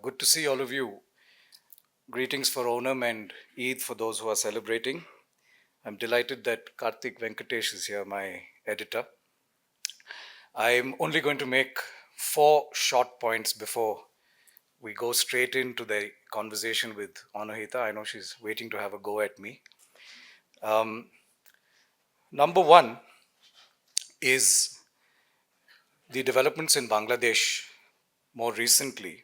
Good to see all of you. Greetings for Onam and Eid for those who are celebrating. I'm delighted that Karthik Venkatesh is here, my editor. I'm only going to make 4 short points before we go straight into the conversation with Anahita. I know she's waiting to have a go at me. Number one is the developments in Bangladesh more recently.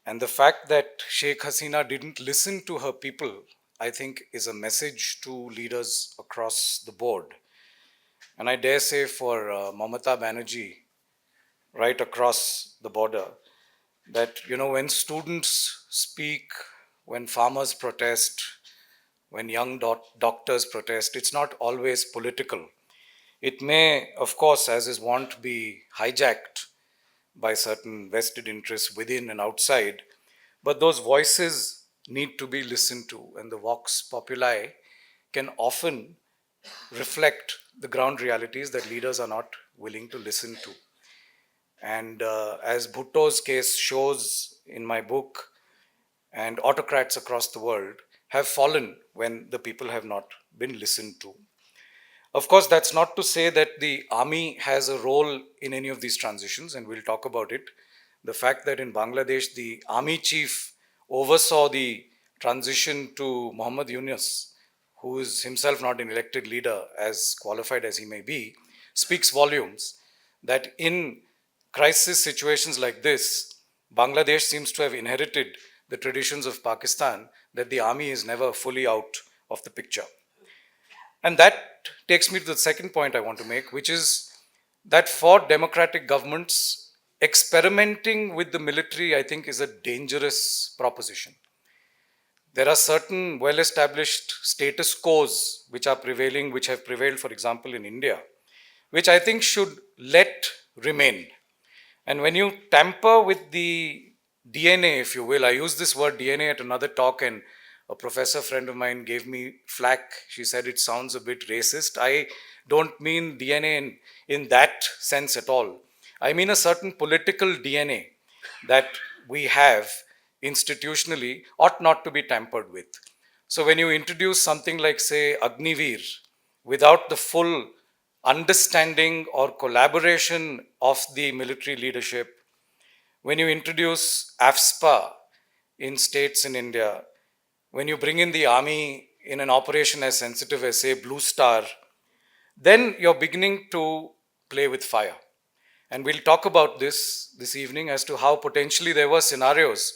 And the fact that Sheikh Hasina didn't listen to her people, I think, is a message to leaders across the board. And I dare say for Mamata Banerjee, right across the border, that, when students speak, when farmers protest, when young doctors protest, it's not always political. It may, of course, as is wont, be hijacked by certain vested interests within and outside, but those voices need to be listened to, and the vox populi can often reflect the ground realities that leaders are not willing to listen to. And as Bhutto's case shows in my book, and autocrats across the world have fallen when the people have not been listened to. Of course, that's not to say that the army has a role in any of these transitions, and we'll talk about it. The fact that in Bangladesh, the army chief oversaw the transition to Muhammad Yunus, who is himself not an elected leader, as qualified as he may be, speaks volumes that in crisis situations like this, Bangladesh seems to have inherited the traditions of Pakistan, that the army is never fully out of the picture. And that takes me to the second point I want to make, which is that for democratic governments, experimenting with the military, I think, is a dangerous proposition. There are certain well-established status quos which are prevailing, which have prevailed, for example, in India, which I think should let remain. And when you tamper with the DNA, if you will, I used this word DNA at another talk, and a professor friend of mine gave me flack. She said it sounds a bit racist. I don't mean DNA in that sense at all. I mean a certain political DNA that we have institutionally ought not to be tampered with. So when you introduce something like, say, Agniveer, without the full understanding or collaboration of the military leadership, when you introduce AFSPA in states in India, when you bring in the army in an operation as sensitive as, say, Blue Star, then you're beginning to play with fire. And we'll talk about this evening as to how potentially there were scenarios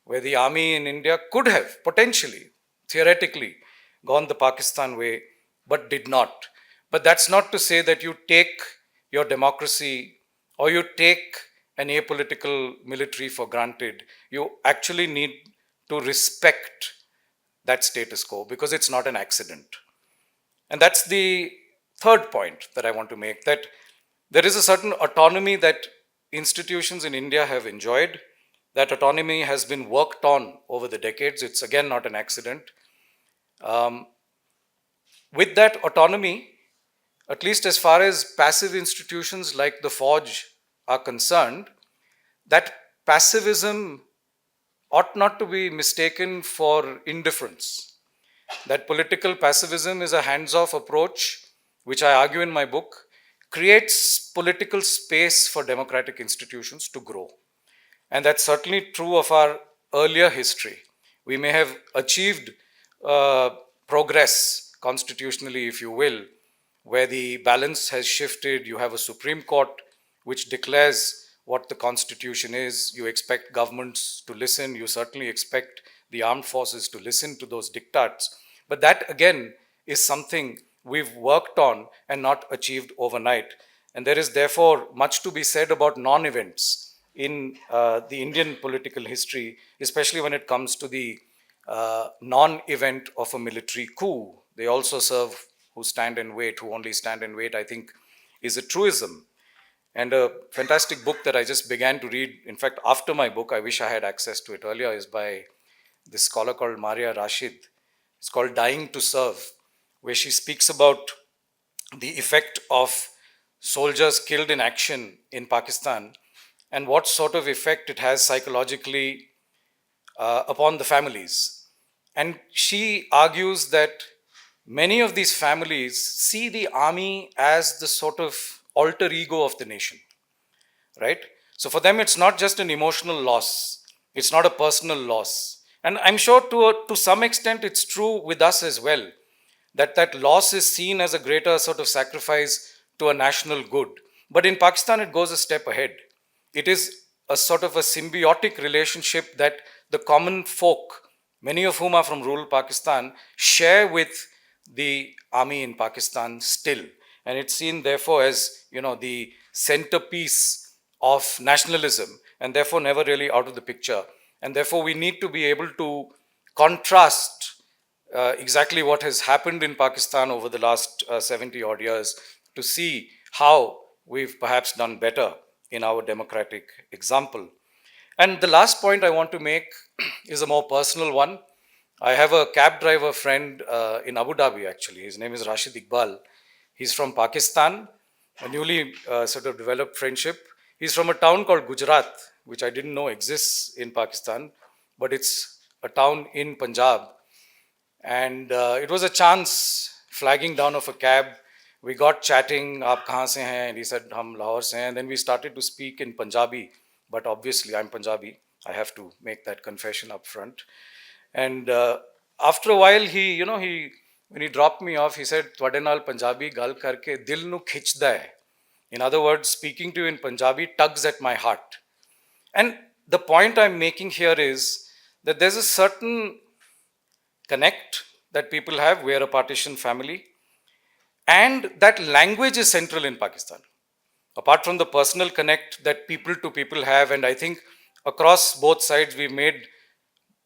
where the army in India could have potentially, theoretically, gone the Pakistan way, but did not. But that's not to say that you take your democracy or you take an apolitical military for granted. You actually need to respect that status quo because it's not an accident. And that's the third point that I want to make, that there is a certain autonomy that institutions in India have enjoyed. That autonomy has been worked on over the decades. It's again not an accident. With that autonomy, at least as far as passive institutions like the Forge are concerned, that passivism ought not to be mistaken for indifference. That political passivism is a hands-off approach, which I argue in my book, creates political space for democratic institutions to grow. And that's certainly true of our earlier history. We may have achieved progress constitutionally, if you will, where the balance has shifted. You have a Supreme Court which declares what the Constitution is. You expect governments to listen. You certainly expect the armed forces to listen to those diktats. But that, again, is something we've worked on and not achieved overnight. And there is therefore much to be said about non-events in the Indian political history, especially when it comes to the non-event of a military coup. They also serve who stand and wait, who only stand and wait, I think, is a truism. And a fantastic book that I just began to read, in fact, after my book, I wish I had access to it earlier, is by this scholar called Maria Rashid. It's called Dying to Serve, where she speaks about the effect of soldiers killed in action in Pakistan and what sort of effect it has psychologically upon the families. And she argues that many of these families see the army as the sort of alter ego of the nation, right? So for them, it's not just an emotional loss, it's not a personal loss. And I'm sure to some extent it's true with us as well, that that loss is seen as a greater sort of sacrifice to a national good. But in Pakistan, it goes a step ahead. It is a sort of a symbiotic relationship that the common folk, many of whom are from rural Pakistan, share with the army in Pakistan still. And it's seen, therefore, as the centerpiece of nationalism, and therefore never really out of the picture. And therefore, we need to be able to contrast exactly what has happened in Pakistan over the last 70 odd years to see how we've perhaps done better in our democratic example. And the last point I want to make is a more personal one. I have a cab driver friend in Abu Dhabi, actually. His name is Rashid Iqbal. He's from Pakistan, a newly sort of developed friendship. He's from a town called Gujarat, which I didn't know exists in Pakistan, but it's a town in Punjab. And it was a chance flagging down of a cab. We got chatting, aap kahan se hain? And he said, hum Lahore se hain. And then we started to speak in Punjabi, but obviously I'm Punjabi. I have to make that confession up front. And after a while, when he dropped me off, he said, "Twade naal Punjabi gal karke dil nu khichda hai." In other words, speaking to you in Punjabi tugs at my heart. And the point I'm making here is that there's a certain connect that people have. We're a partition family. And that language is central in Pakistan. Apart from the personal connect that people to people have, and I think across both sides we've made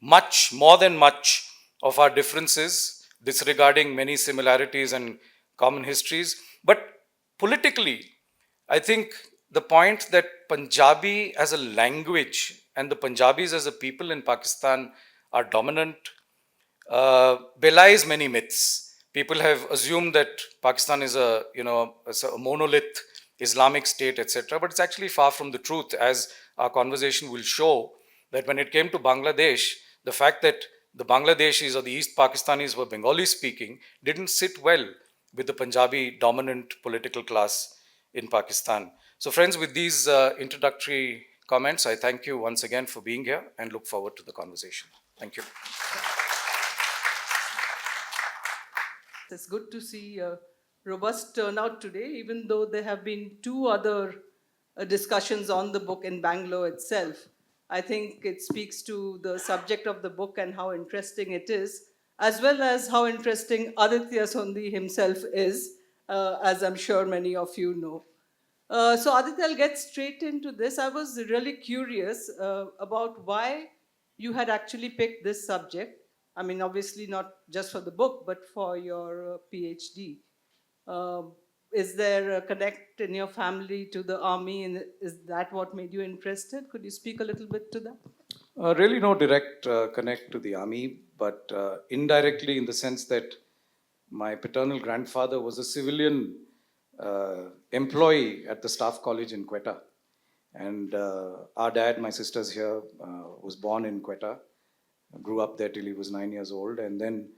much, more than much of our differences, disregarding many similarities and common histories. But politically, I think the point that Punjabi as a language and the Punjabis as a people in Pakistan are dominant belies many myths. People have assumed that Pakistan is a monolith Islamic state, etc. But it's actually far from the truth, as our conversation will show. That when it came to Bangladesh, the fact that the Bangladeshis or the East Pakistanis were Bengali speaking didn't sit well with the Punjabi dominant political class in Pakistan. So, friends, with these introductory comments, I thank you once again for being here and look forward to the conversation. Thank you. It's good to see a robust turnout today, even though there have been two other discussions on the book in Bangalore itself. I think it speaks to the subject of the book and how interesting it is, as well as how interesting Aditya Sondi himself is, as I'm sure many of you know. So Aditya, I'll get straight into this. I was really curious about why you had actually picked this subject. I mean, obviously not just for the book, but for your PhD. Uh, is there a connect in your family to the army, and is that what made you interested? Could you speak a little bit to that? Really, no direct connect to the army, but indirectly in the sense that my paternal grandfather was a civilian employee at the staff college in Quetta. And our dad, my sister's here, was born in Quetta, grew up there till he was 9 years old, and then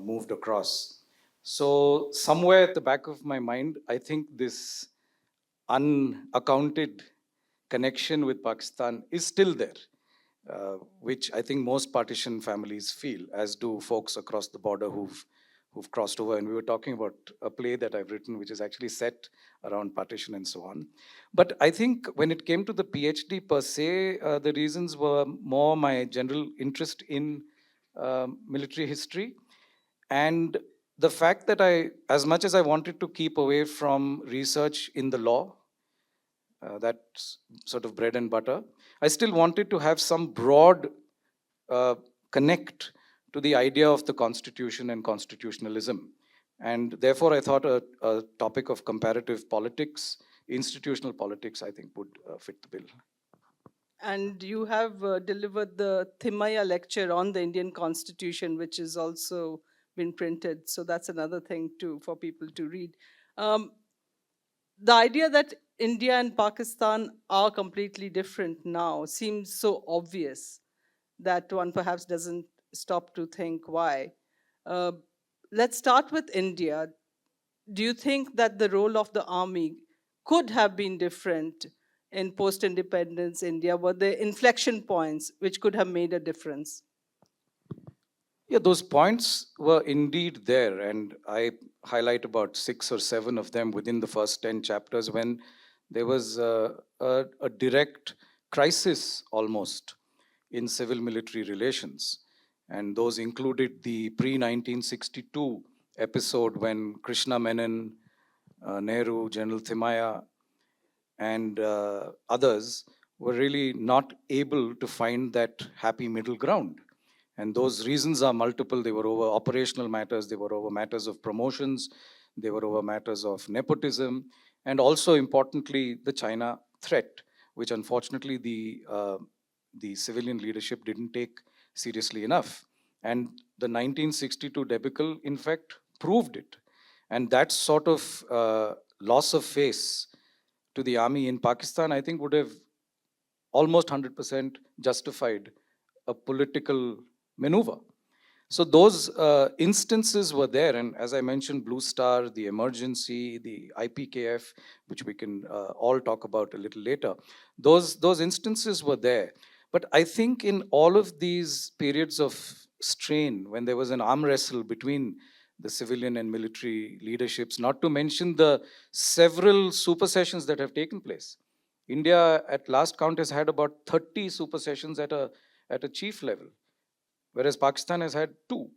moved across. So, somewhere at the back of my mind, I think this unaccounted connection with Pakistan is still there, which I think most partition families feel, as do folks across the border who've crossed over. And we were talking about a play that I've written, which is actually set around partition and so on. But I think when it came to the PhD per se, the reasons were more my general interest in military history and the fact that as much as I wanted to keep away from research in the law, that's sort of bread and butter, I still wanted to have some broad connect to the idea of the Constitution and constitutionalism. And therefore, I thought a topic of comparative politics, institutional politics, I think would fit the bill. And you have delivered the Thimaya lecture on the Indian Constitution, which is also been printed. So that's another thing too for people to read. The idea that India and Pakistan are completely different now seems so obvious that one perhaps doesn't stop to think why. Uh, let's start with India. Do you think that the role of the army could have been different in post independence India? Were there inflection points which could have made a difference? Yeah, those points were indeed there, and I highlight about 6 or 7 of them within the first 10 chapters when there was a direct crisis almost in civil military relations. And those included the pre 1962 episode when Krishna Menon, Nehru, General Thimaya, and others were really not able to find that happy middle ground. And those reasons are multiple. They were over operational matters, they were over matters of promotions, they were over matters of nepotism, and also importantly, the China threat, which unfortunately the civilian leadership didn't take seriously enough. And the 1962 debacle, in fact, proved it. And that sort of loss of face to the army in Pakistan, I think would have almost 100% justified a political maneuver. So those instances were there, and as I mentioned, Blue Star, the emergency, the IPKF, which we can all talk about a little later. Those instances were there, but I think in all of these periods of strain, when there was an arm wrestle between the civilian and military leaderships, not to mention the several supersessions that have taken place. India, at last count, has had about 30 supersessions at a chief level, whereas Pakistan has had 2.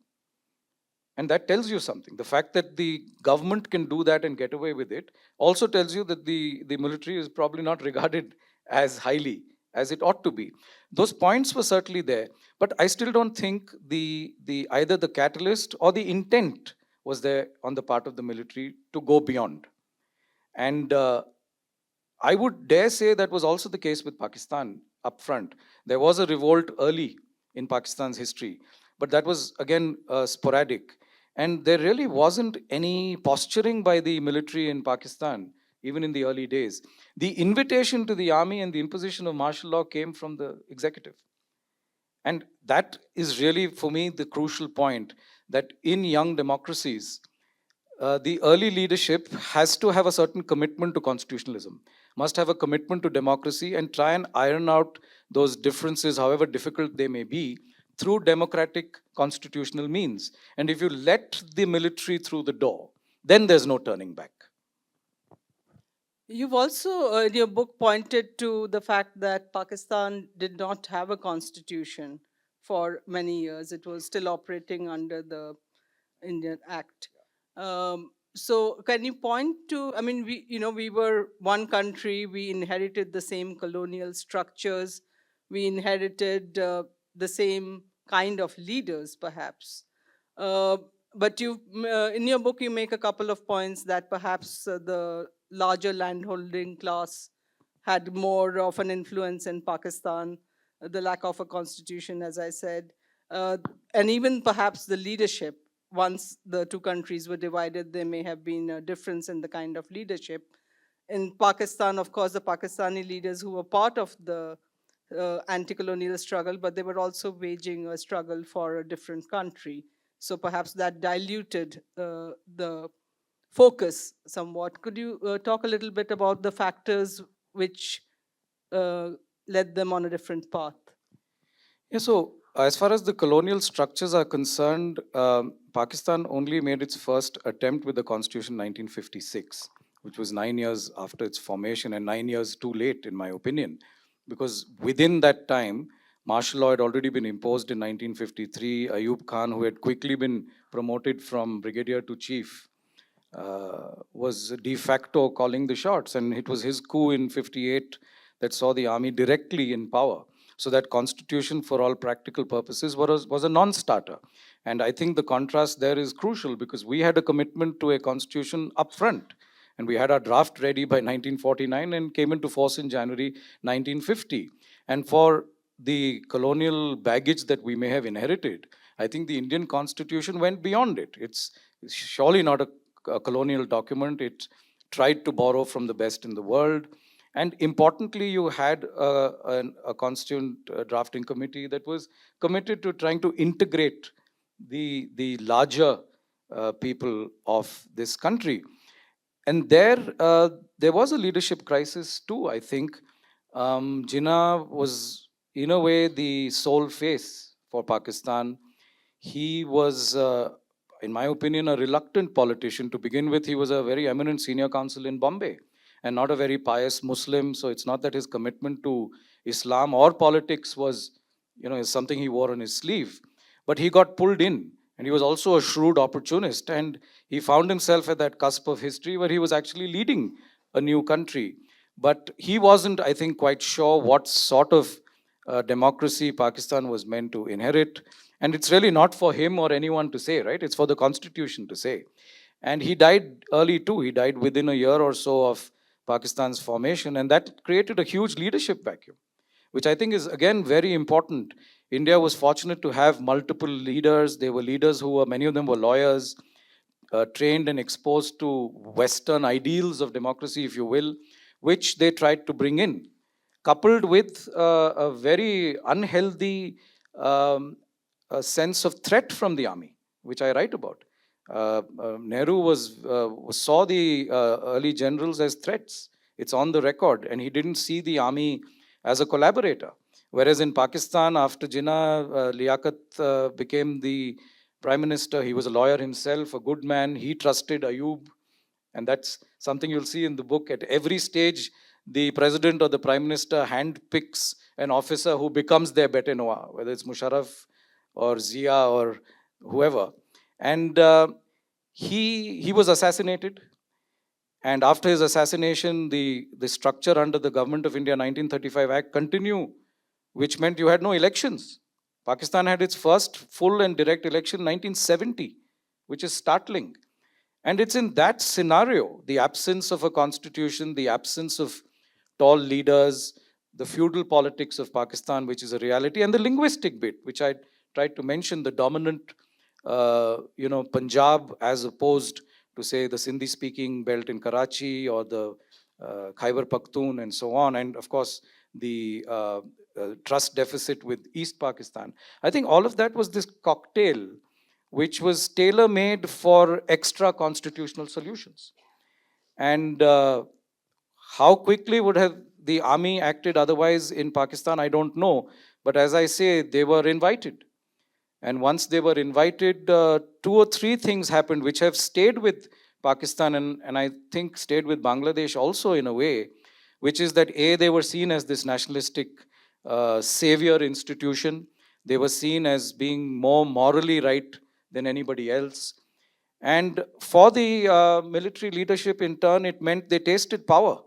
And that tells you something. The fact that the government can do that and get away with it also tells you that the military is probably not regarded as highly as it ought to be. Those points were certainly there, but I still don't think the either the catalyst or the intent was there on the part of the military to go beyond. And I would dare say that was also the case with Pakistan up front. There was a revolt early in Pakistan's history, but that was again sporadic. And there really wasn't any posturing by the military in Pakistan, even in the early days. The invitation to the army and the imposition of martial law came from the executive. And that is really, for me, the crucial point that in young democracies, the early leadership has to have a certain commitment to constitutionalism, must have a commitment to democracy, and try and iron out those differences, however difficult they may be, through democratic constitutional means. And if you let the military through the door, then there's no turning back. You've also, in your book, pointed to the fact that Pakistan did not have a constitution for many years. It was still operating under the Indian Act. So, can you point to? I mean, we were one country. We inherited the same colonial structures. We inherited the same kind of leaders, perhaps. Uh, but in your book, you make a couple of points that perhaps the larger landholding class had more of an influence in Pakistan, the lack of a constitution, as I said, and even perhaps the leadership. Once the two countries were divided, there may have been a difference in the kind of leadership. In Pakistan, of course, the Pakistani leaders who were part of the anti-colonial struggle, but they were also waging a struggle for a different country. So perhaps that diluted the focus somewhat. Could you talk a little bit about the factors which uh, led them on a different path? Yeah, so as far as the colonial structures are concerned, Pakistan only made its first attempt with the Constitution 1956, which was 9 years after its formation and 9 years too late, in my opinion, because within that time, martial law had already been imposed in 1953. Ayub Khan, who had quickly been promoted from brigadier to chief, was de facto calling the shots, and it was his coup in 58 that saw the army directly in power. So that constitution, for all practical purposes, was a non-starter. And I think the contrast there is crucial because we had a commitment to a constitution up front. And we had our draft ready by 1949 and came into force in January 1950. And for the colonial baggage that we may have inherited, I think the Indian constitution went beyond it. It's surely not a colonial document. It tried to borrow from the best in the world. And importantly, you had a constituent drafting committee that was committed to trying to integrate the larger people of this country. And there was a leadership crisis too, I think. Jinnah was, in a way, the sole face for Pakistan. He was, in my opinion, a reluctant politician. To begin with, he was a very eminent senior counsel in Bombay and not a very pious Muslim. So it's not that his commitment to Islam or politics was, is something he wore on his sleeve. But he got pulled in, and he was also a shrewd opportunist. And he found himself at that cusp of history where he was actually leading a new country. But he wasn't, I think, quite sure what sort of democracy Pakistan was meant to inherit. And it's really not for him or anyone to say, right? It's for the constitution to say. And he died early too. He died within a year or so of Pakistan's formation. And that created a huge leadership vacuum, which I think is, again, very important. India was fortunate to have multiple leaders. They were leaders who were, many of them were lawyers, trained and exposed to Western ideals of democracy, if you will, which they tried to bring in, coupled with a very unhealthy sense of threat from the army, which I write about. Nehru saw the early generals as threats. It's on the record, and he didn't see the army as a collaborator. Whereas in Pakistan, after Jinnah, Liaquat became the prime minister. He was a lawyer himself, a good man. He trusted Ayub, and that's something you'll see in the book. At every stage, the president or the prime minister handpicks an officer who becomes their bete noir, whether it's Musharraf or Zia or whoever. And he was assassinated. And after his assassination, the structure under the Government of India 1935 Act continued, which meant you had no elections. Pakistan had its first full and direct election in 1970, which is startling. And it's in that scenario, the absence of a constitution, the absence of tall leaders, the feudal politics of Pakistan, which is a reality, and the linguistic bit, which I tried to mention, the dominant, Punjab as opposed to, say, the Sindhi-speaking belt in Karachi or the Khyber Pakhtun and so on, and of course the trust deficit with East Pakistan. I think all of that was this cocktail which was tailor-made for extra constitutional solutions. And how quickly would have the army acted otherwise in Pakistan, I don't know. But as I say, they were invited. And once they were invited, two or three things happened which have stayed with Pakistan and I think stayed with Bangladesh also in a way, which is that A, they were seen as this nationalistic savior institution. They were seen as being more morally right than anybody else. And for the military leadership, in turn, it meant they tasted power,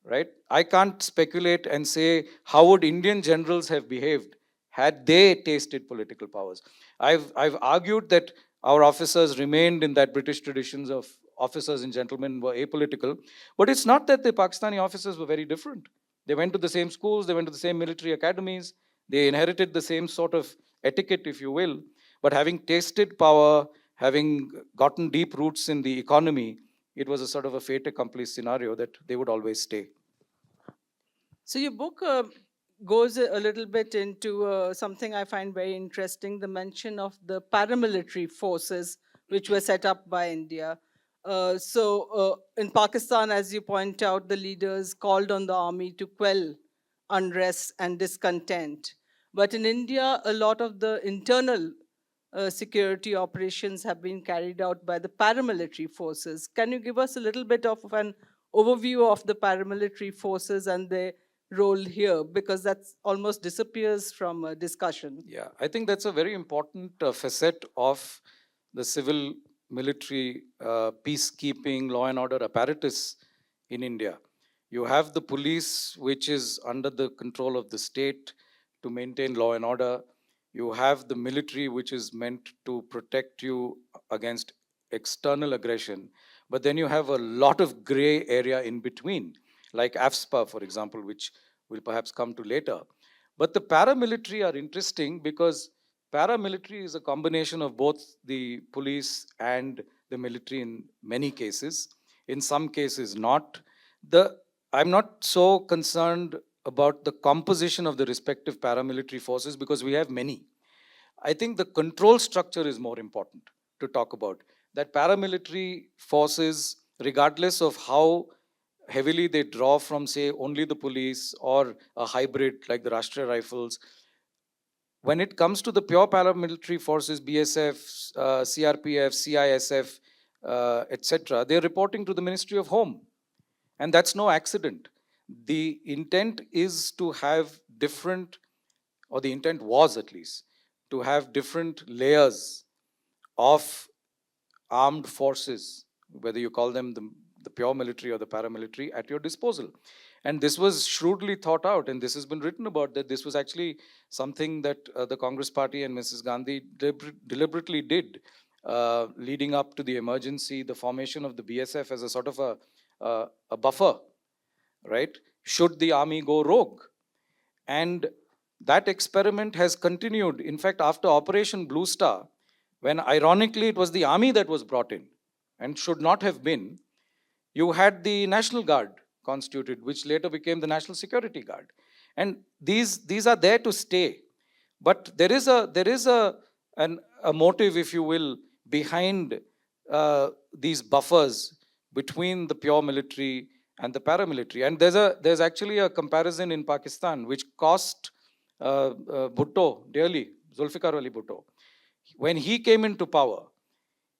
right? I can't speculate and say how would Indian generals have behaved had they tasted political powers. I've argued that our officers remained in that British traditions of officers and gentlemen were apolitical, but it's not that the Pakistani officers were very different. They went to the same schools, they went to the same military academies, they inherited the same sort of etiquette, if you will. But having tasted power, having gotten deep roots in the economy, it was a sort of a fait accompli scenario that they would always stay. So your book goes a little bit into something I find very interesting, the mention of the paramilitary forces which were set up by India. In Pakistan, as you point out, the leaders called on the army to quell unrest and discontent. But in India, a lot of the internal security operations have been carried out by the paramilitary forces. Can you give us a little bit of an overview of the paramilitary forces and their role here? Because that almost disappears from discussion. Yeah, I think that's a very important facet of the civil military peacekeeping law and order apparatus in India. You have the police, which is under the control of the state to maintain law and order. You have the military, which is meant to protect you against external aggression. But then you have a lot of gray area in between, like AFSPA, for example, which we'll perhaps come to later. But the paramilitary are interesting because paramilitary is a combination of both the police and the military in many cases. in some cases not. The I'm not so concerned about the composition of the respective paramilitary forces because we have many. I think the control structure is more important to talk about. That paramilitary forces, regardless of how heavily they draw from, say, only the police or a hybrid like the Rashtriya Rifles, when it comes to the pure paramilitary forces, BSF, CRPF, CISF, etc., they're reporting to the Ministry of Home. And that's no accident. The intent is to have different, or the intent was at least, to have different layers of armed forces, whether you call them the pure military or the paramilitary, at your disposal. And this was shrewdly thought out, and this has been written about, that this was actually something that the Congress Party and Mrs. Gandhi deliberately did, leading up to the emergency, the formation of the BSF as a sort of a buffer, right? Should the army go rogue? And that experiment has continued. In fact, after Operation Blue Star, when ironically it was the army that was brought in and should not have been, you had the National Guard constituted, which later became the National Security Guard. And these are there to stay. But there is a motive, if you will, behind these buffers between the pure military and the paramilitary. And there's actually a comparison in Pakistan which cost Bhutto dearly, Zulfikar Ali Bhutto. When he came into power,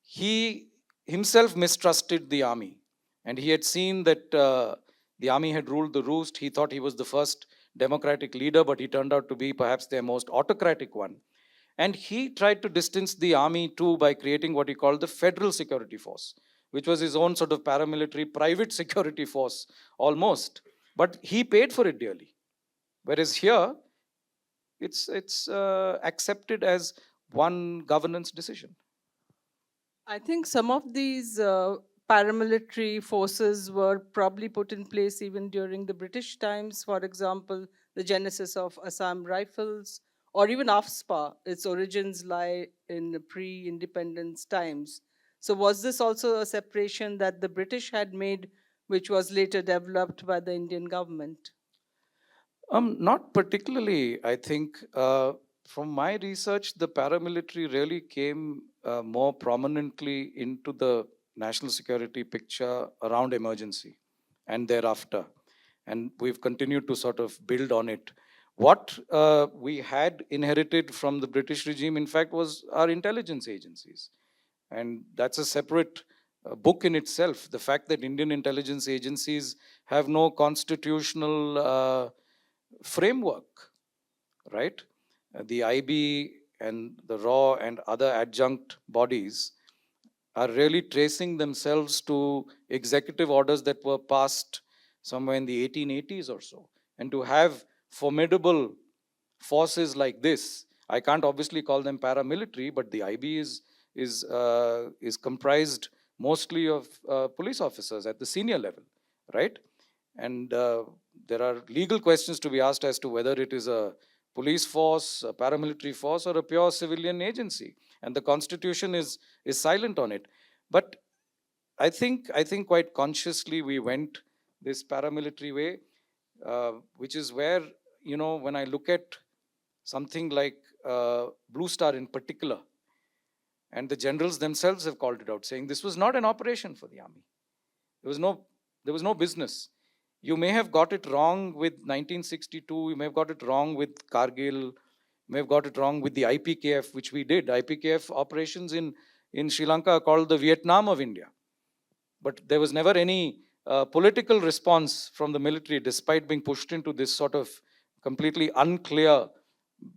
he himself mistrusted the army, and he had seen that the army had ruled the roost. He thought he was the first democratic leader, but he turned out to be perhaps their most autocratic one. And he tried to distance the army too by creating what he called the Federal Security Force, which was his own sort of paramilitary private security force almost. But he paid for it dearly. Whereas here, it's accepted as one governance decision. I think some of these paramilitary forces were probably put in place even during the British times. For example, the genesis of Assam Rifles, or even AFSPA, its origins lie in pre independence times. So, was this also a separation that the British had made, which was later developed by the Indian government? Not particularly. I think from my research, the paramilitary really came more prominently into the national security picture around emergency and thereafter. And we've continued to sort of build on it. What we had inherited from the British regime, in fact, was our intelligence agencies. And that's a separate book in itself. The fact that Indian intelligence agencies have no constitutional framework, right? The IB and the RAW and other adjunct bodies are really tracing themselves to executive orders that were passed somewhere in the 1880s or so. And to have formidable forces like this, I can't obviously call them paramilitary, but the IB is comprised mostly of police officers at the senior level, right? And there are legal questions to be asked as to whether it is a police force, a paramilitary force, or a pure civilian agency. And the Constitution is silent on it. But I think quite consciously we went this paramilitary way, which is where, when I look at something like Blue Star in particular, and the generals themselves have called it out, saying this was not an operation for the army. There was no business. You may have got it wrong with 1962. You may have got it wrong with Kargil. You may have got it wrong with the IPKF, which we did. IPKF operations in Sri Lanka are called the Vietnam of India. But there was never any political response from the military, despite being pushed into this sort of completely unclear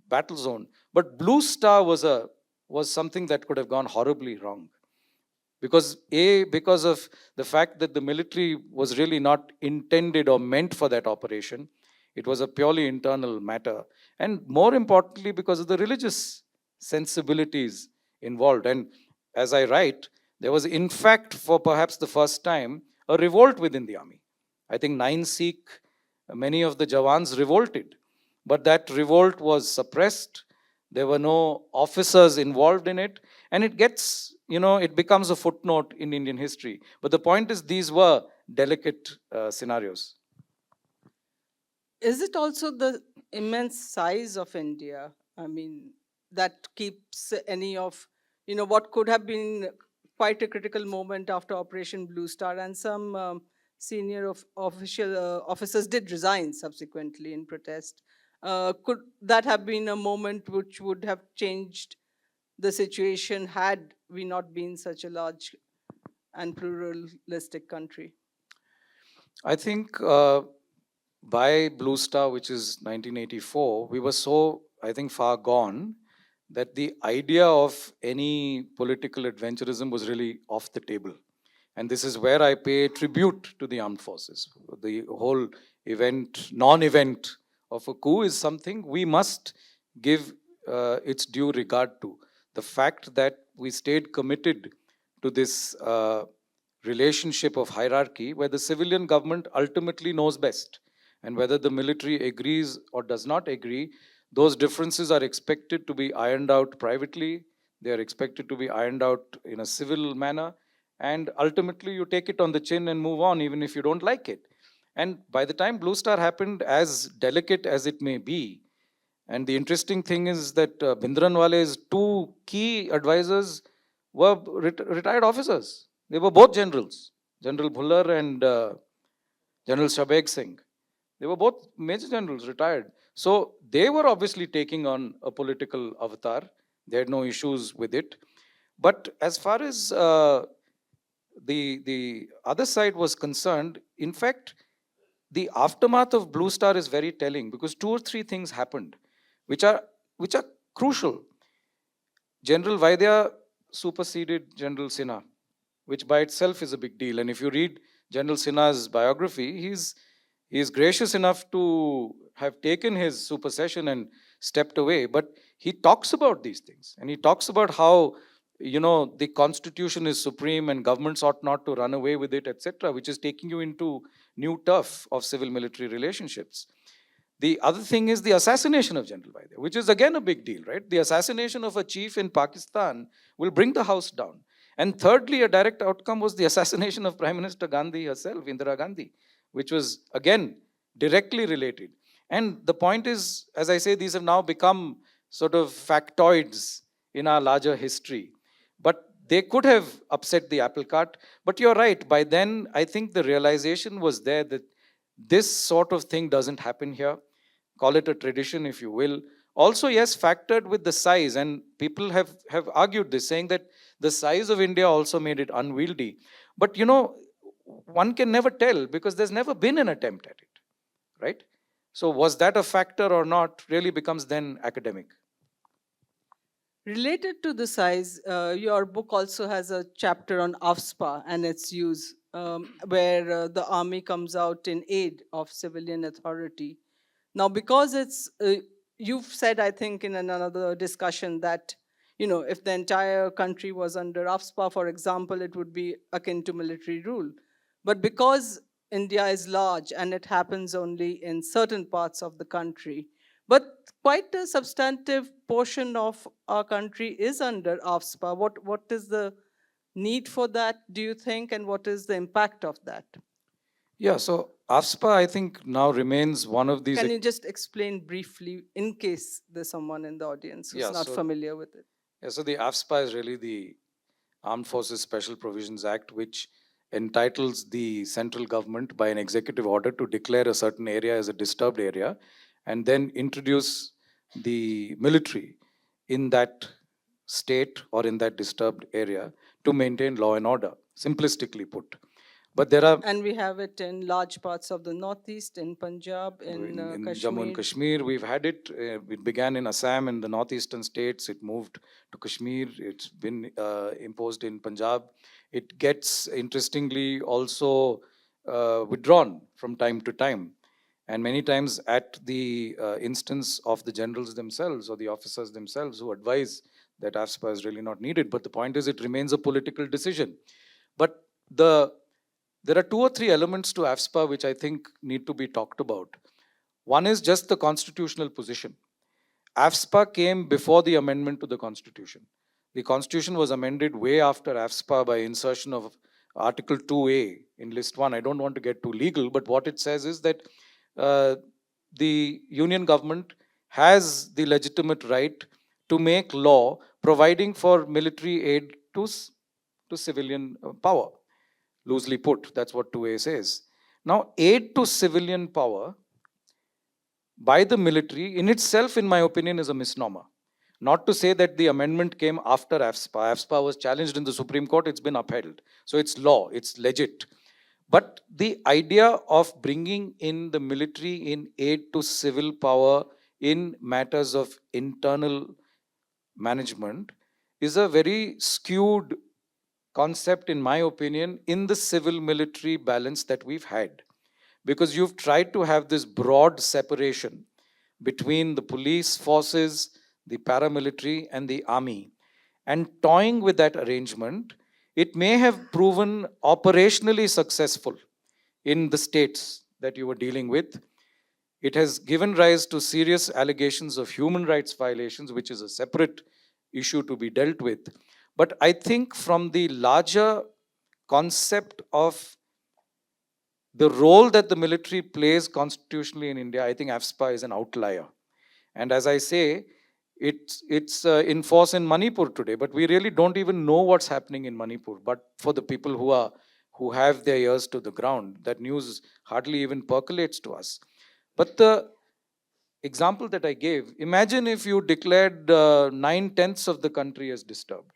battle zone. But Blue Star was something that could have gone horribly wrong, because of the fact that the military was really not intended or meant for that operation. It was a purely internal matter, and more importantly, because of the religious sensibilities involved. And as I write, there was, in fact, for perhaps the first time, a revolt within the army. I think 9 Sikh, many of the Jawans revolted, but that revolt was suppressed. There were no officers involved in it, and it gets it becomes a footnote in Indian history. But the point is, these were delicate scenarios. Is it also the immense size of India? I mean, that keeps any of, what could have been quite a critical moment after Operation Blue Star, and some senior official officers did resign subsequently in protest. Could that have been a moment which would have changed the situation had we not been such a large and pluralistic country? I think by Blue Star, which is 1984, we were so, I think, far gone that the idea of any political adventurism was really off the table. And this is where I pay tribute to the armed forces. The whole non event of a coup is something we must give its due regard to. The fact that we stayed committed to this relationship of hierarchy where the civilian government ultimately knows best, and whether the military agrees or does not agree, those differences are expected to be ironed out privately, they are expected to be ironed out in a civil manner, and ultimately you take it on the chin and move on even if you don't like it. And by the time Blue Star happened, as delicate as it may be, and the interesting thing is that Bhindranwale's two key advisors were retired officers. They were both generals, General Bhullar and General Shabeg Singh. They were both major generals, retired. So they were obviously taking on a political avatar. They had no issues with it. But as far as the other side was concerned, in fact, the aftermath of Blue Star is very telling because two or three things happened, which are which are crucial. General Vaidya superseded General Sinha, which by itself is a big deal. And if you read General Sinha's biography, he's gracious enough to have taken his supersession and stepped away. But he talks about these things, and he talks about how the constitution is supreme and governments ought not to run away with it, etc., which is taking you into new turf of civil military relationships. The other thing is the assassination of General Vaidya, which is again a big deal, right? The assassination of a chief in Pakistan will bring the house down. And thirdly, a direct outcome was the assassination of Prime Minister Gandhi herself, Indira Gandhi, which was again directly related. And the point is, as I say, these have now become sort of factoids in our larger history. But they could have upset the apple cart. But you're right, by then, I think the realization was there that this sort of thing doesn't happen here. Call it a tradition if you will. Also, yes, factored with the size, and people have argued this, saying that the size of India also made it unwieldy. But one can never tell because there's never been an attempt at it, right? So was that a factor or not really becomes then academic. Related to the size, your book also has a chapter on AFSPA and its use, where the army comes out in aid of civilian authority. Now, because you've said, I think, in another discussion that, if the entire country was under AFSPA, for example, it would be akin to military rule. But because India is large and it happens only in certain parts of the country, but quite a substantive portion of our country is under AFSPA. What is the need for that, do you think, and what is the impact of that? Yeah, so AFSPA, I think, now remains one of these. Can you just explain briefly in case there's someone in the audience who's Yeah, not so familiar with it? Yeah, so the AFSPA is really the Armed Forces Special Provisions Act, which entitles the central government by an executive order to declare a certain area as a disturbed area and then introduce the military in that state or in that disturbed area to maintain law and order, simplistically put. But there are And we have it in large parts of the Northeast, in Punjab, in in Jammu and Kashmir. Kashmir, we've had it. It began in Assam in the northeastern states. It moved to Kashmir. It's been imposed in Punjab. It gets, interestingly, also withdrawn from time to time. And many times at the instance of the generals themselves or the officers themselves who advise that AFSPA is really not needed. But the point is, it remains a political decision. But there are two or three elements to AFSPA which I think need to be talked about. One is just the constitutional position. AFSPA came before the amendment to the Constitution. The Constitution was amended way after AFSPA by insertion of Article 2A in List 1. I don't want to get too legal, but what it says is that uh, the Union government has the legitimate right to make law providing for military aid to civilian power. Loosely put, that's what 2A says. Now, aid to civilian power by the military in itself, in my opinion, is a misnomer. Not to say that the amendment came after AFSPA. AFSPA was challenged in the Supreme Court, it's been upheld. So it's law, it's legit. But the idea of bringing in the military in aid to civil power in matters of internal management is a very skewed concept, in my opinion, in the civil military balance that we've had. Because you've tried to have this broad separation between the police forces, the paramilitary, and the army. And toying with that arrangement, it may have proven operationally successful in the states that you were dealing with. It has given rise to serious allegations of human rights violations, which is a separate issue to be dealt with. But I think from the larger concept of the role that the military plays constitutionally in India, I think AFSPA is an outlier. And as I say, it's in force in Manipur today, but we really don't even know what's happening in Manipur. But for the people who have their ears to the ground, that news hardly even percolates to us. But the example that I gave, imagine if you declared 9/10 of the country as disturbed,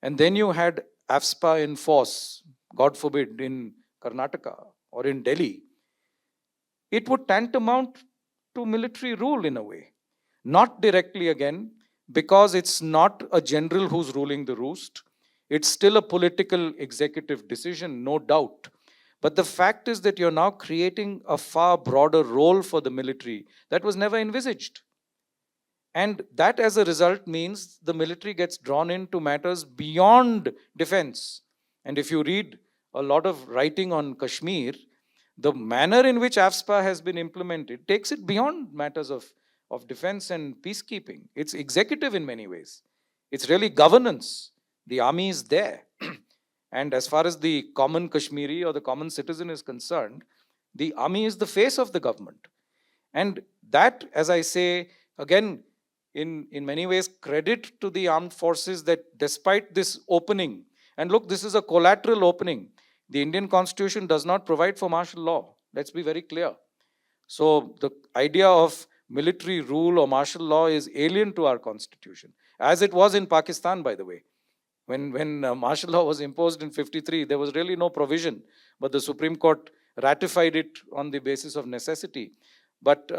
and then you had AFSPA in force, God forbid, in Karnataka or in Delhi. It would tantamount to military rule in a way. Not directly again, because it's not a general who's ruling the roost. It's still a political executive decision, no doubt. But the fact is that you're now creating a far broader role for the military that was never envisaged. And that, as a result, means the military gets drawn into matters beyond defense. And if you read a lot of writing on Kashmir, the manner in which AFSPA has been implemented takes it beyond matters of defense and peacekeeping. It's executive in many ways. It's really governance. The army is there. And as far as the common Kashmiri or the common citizen is concerned, the army is the face of the government. And that, as I say, again, in many ways, credit to the armed forces that despite this opening, and look, this is a collateral opening. The Indian Constitution does not provide for martial law. Let's be very clear. So the idea of military rule or martial law is alien to our Constitution, as it was in Pakistan, by the way. When martial law was imposed in 53, there was really no provision, but the Supreme Court ratified it on the basis of necessity. But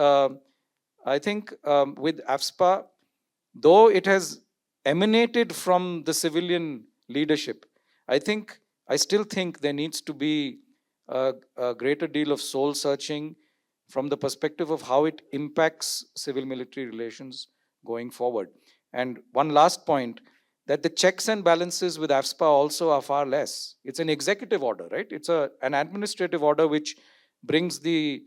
I think with AFSPA, though it has emanated from the civilian leadership, I still think there needs to be a greater deal of soul searching from the perspective of how it impacts civil military relations going forward. And one last point, that the checks and balances with AFSPA also are far less. It's an executive order, right? It's an administrative order which brings the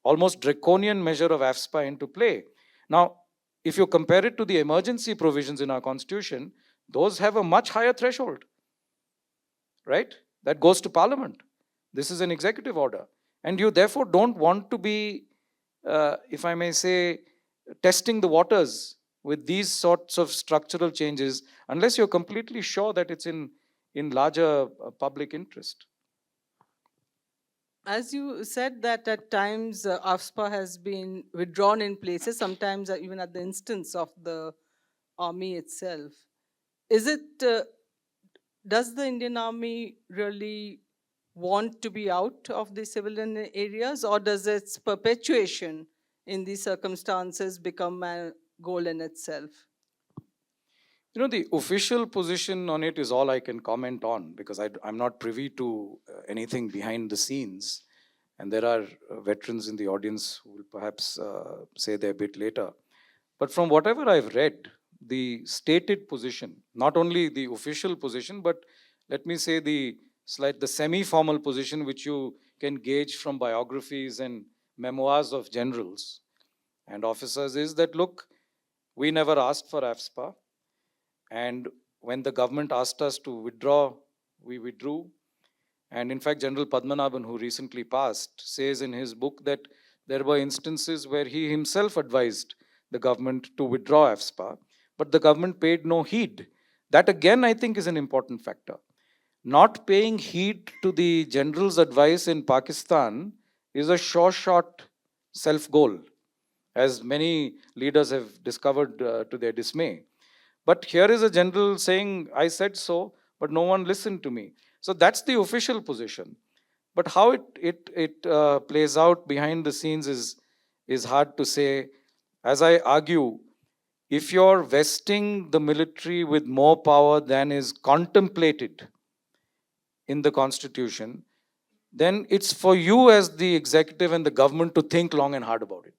almost draconian measure of AFSPA into play. Now, if you compare it to the emergency provisions in our Constitution, those have a much higher threshold, right? That goes to Parliament. This is an executive order. And you therefore don't want to be, if I may say, testing the waters with these sorts of structural changes unless you're completely sure that it's in larger public interest. As you said that at times AFSPA has been withdrawn in places, sometimes even at the instance of the army itself. Is it, does the Indian Army really want to be out of the civilian areas, or does its perpetuation in these circumstances become a goal in itself? You know, the official position on it is all I can comment on, because I'm not privy to anything behind the scenes. And there are veterans in the audience who will perhaps say their bit later. But from whatever I've read, the stated position, not only the official position, but let me say the semi-formal position, which you can gauge from biographies and memoirs of generals and officers, is that, look, we never asked for AFSPA. And when the government asked us to withdraw, we withdrew. And in fact, General Padmanabhan, who recently passed, says in his book that there were instances where he himself advised the government to withdraw AFSPA, but the government paid no heed. That again, I think, is an important factor. Not paying heed to the general's advice in Pakistan is a sure shot self goal, as many leaders have discovered to their dismay. But here is a general saying, I said so, but no one listened to me. So that's the official position. But how it plays out behind the scenes is hard to say. As I argue, if you're vesting the military with more power than is contemplated in the constitution, then it's for you as the executive and the government to think long and hard about it.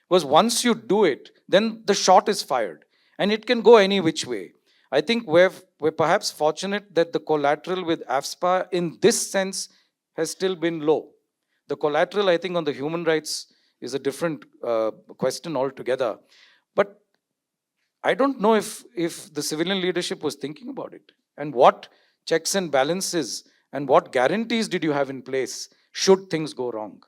Because once you do it, then the shot is fired and it can go any which way. I think we're perhaps fortunate that the collateral with AFSPA in this sense has still been low. The collateral, I think, on the human rights is a different question altogether. But I don't know if the civilian leadership was thinking about it. And what checks and balances and what guarantees did you have in place should things go wrong?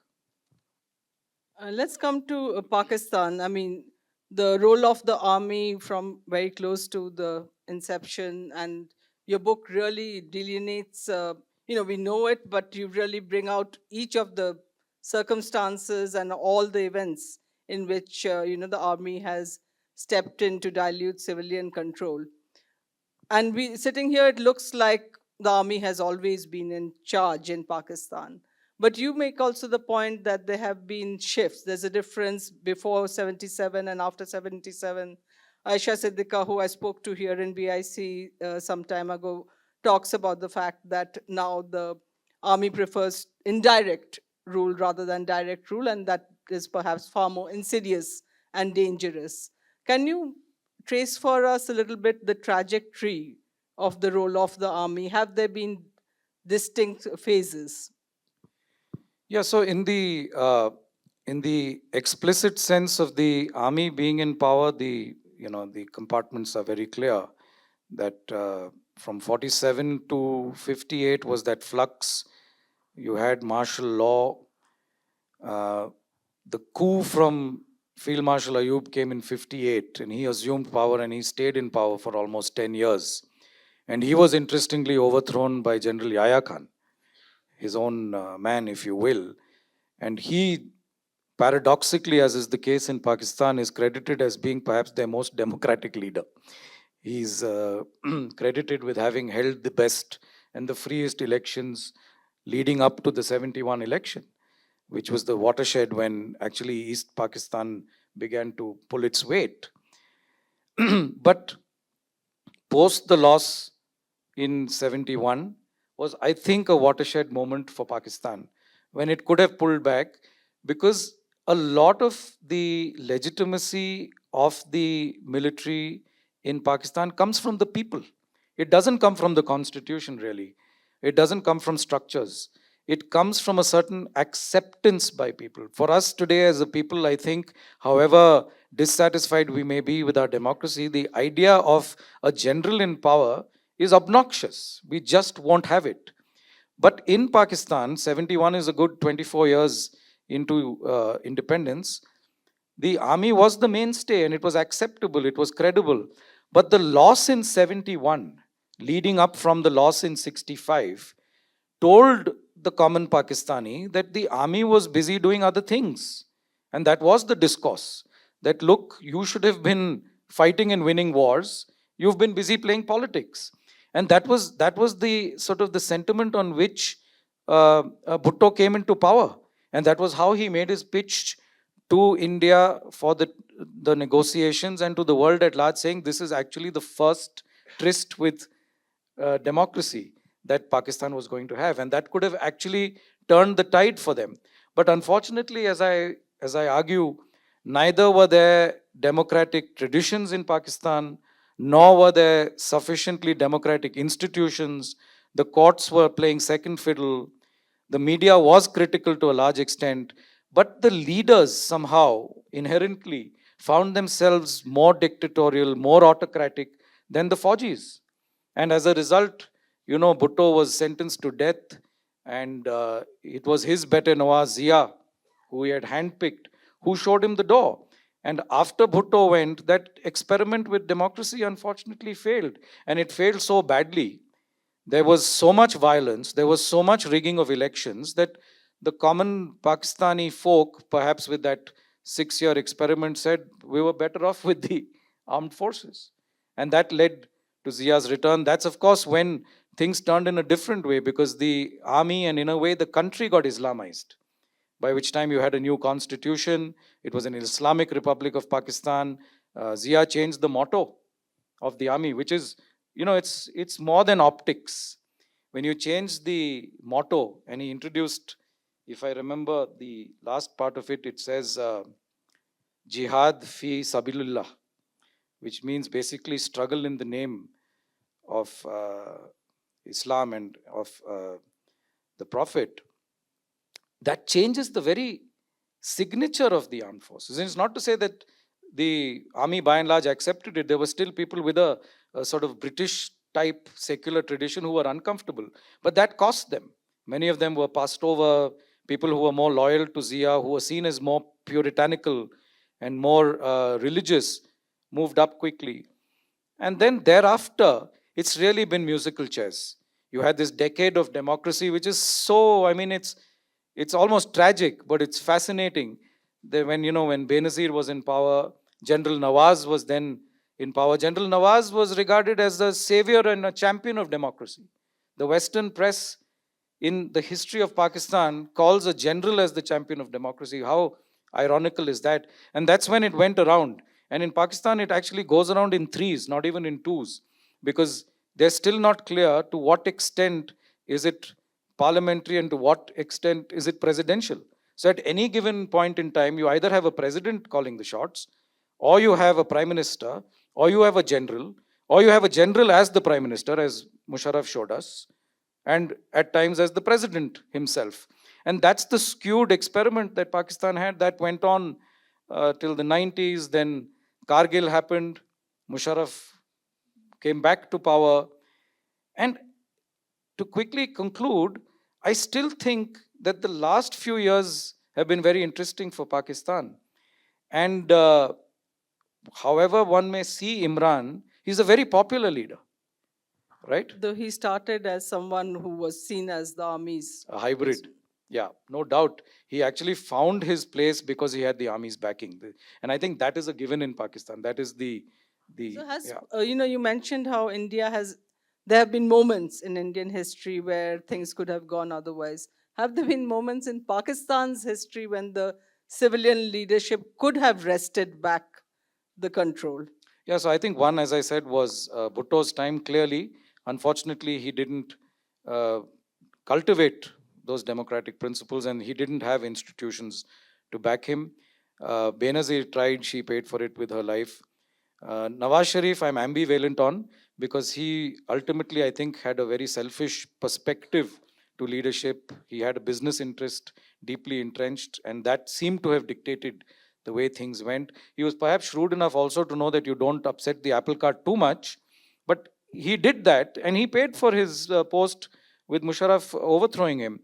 Let's come to Pakistan. I mean, the role of the army from very close to the inception, and your book really delineates, we know it, but you really bring out each of the circumstances and all the events in which, the army has stepped in to dilute civilian control. And we sitting here, it looks like the army has always been in charge in Pakistan. But you make also the point that there have been shifts. There's a difference before 77 and after 77. Aisha Siddiqa, who I spoke to here in BIC some time ago, talks about the fact that now the army prefers indirect rule rather than direct rule, and that is perhaps far more insidious and dangerous. Can you trace for us a little bit the trajectory of the role of the army? Have there been distinct phases? Yeah, so in the explicit sense of the army being in power, the compartments are very clear. That from 47 to 58 was that flux. You had martial law. Uh, the coup from Field Marshal Ayub came in 58, and he assumed power and he stayed in power for almost 10 years. And he was interestingly overthrown by General Yahya Khan, his own man, if you will. And he, paradoxically, as is the case in Pakistan, is credited as being perhaps their most democratic leader. He's credited with having held the best and the freest elections leading up to the 71 election, which was the watershed when actually East Pakistan began to pull its weight. But post the loss in 71 was, I think, a watershed moment for Pakistan when it could have pulled back, because a lot of the legitimacy of the military in Pakistan comes from the people. It doesn't come from the constitution, really. It doesn't come from structures. It comes from a certain acceptance by people. For us today, as a people, I think, however dissatisfied we may be with our democracy, the idea of a general in power is obnoxious. We just won't have it. But in Pakistan, 71 is a good 24 years into independence. The army was the mainstay and it was acceptable, it was credible. But the loss in 71, leading up from the loss in 65, told the common Pakistani that the army was busy doing other things. And that was the discourse that, look, you should have been fighting and winning wars, you've been busy playing politics. And that was the sort of the sentiment on which Bhutto came into power. And that was how he made his pitch to India for the negotiations and to the world at large, saying this is actually the first tryst with democracy that Pakistan was going to have, and that could have actually turned the tide for them. But unfortunately, as I argue, neither were there democratic traditions in Pakistan, nor were there sufficiently democratic institutions. The courts were playing second fiddle. The media was critical to a large extent, but the leaders somehow inherently found themselves more dictatorial, more autocratic than the Fauji's. And as a result, Bhutto was sentenced to death, and it was his better Nawaz Zia, who he had handpicked, who showed him the door. And after Bhutto went, that experiment with democracy unfortunately failed. And it failed so badly. There was so much violence, there was so much rigging of elections that the common Pakistani folk, perhaps with that 6-year experiment, said we were better off with the armed forces. And that led to Zia's return. That's, of course, when things turned in a different way, because the army and, in a way, the country got Islamized, by which time you had a new constitution. It was an Islamic Republic of Pakistan. Zia changed the motto of the army, which is, it's more than optics. When you change the motto, and he introduced, if I remember the last part of it, it says Jihad fi Sabilillah, which means basically struggle in the name of Islam and of the Prophet. That changes the very signature of the armed forces. And it's not to say that the army by and large accepted it. There were still people with a sort of British type secular tradition who were uncomfortable. But that cost them. Many of them were passed over. People who were more loyal to Zia, who were seen as more puritanical and more religious, moved up quickly. And then thereafter, it's really been musical chairs. You had this decade of democracy, which is so, it's almost tragic, but it's fascinating. When Benazir was in power, General Nawaz was then in power. General Nawaz was regarded as the savior and a champion of democracy. The Western press in the history of Pakistan calls a general as the champion of democracy. How ironical is that? And that's when it went around. And in Pakistan, it actually goes around in threes, not even in twos, because they're still not clear to what extent is it parliamentary and to what extent is it presidential. So at any given point in time, you either have a president calling the shots, or you have a prime minister, or you have a general, or you have a general as the prime minister, as Musharraf showed us, and at times as the president himself. And that's the skewed experiment that Pakistan had that went on till the 90s. Then Kargil happened, Musharraf came back to power. And to quickly conclude, I still think that the last few years have been very interesting for Pakistan. And however one may see Imran, he's a very popular leader, right? Though he started as someone who was seen as the army's A hybrid. Yeah, no doubt. He actually found his place because he had the army's backing. And I think that is a given in Pakistan. That is the So has yeah. you mentioned how India has, there have been moments in Indian history where things could have gone otherwise. Have there been moments in Pakistan's history when the civilian leadership could have wrested back the control? Yeah, so I think one, as I said, was Bhutto's time. Clearly, unfortunately, he didn't cultivate those democratic principles, and he didn't have institutions to back him. Benazir tried, she paid for it with her life. Nawaz Sharif, I'm ambivalent on, because he ultimately, I think, had a very selfish perspective to leadership. He had a business interest deeply entrenched, and that seemed to have dictated the way things went. He was perhaps shrewd enough also to know that you don't upset the apple cart too much, but he did that, and he paid for his post with Musharraf overthrowing him.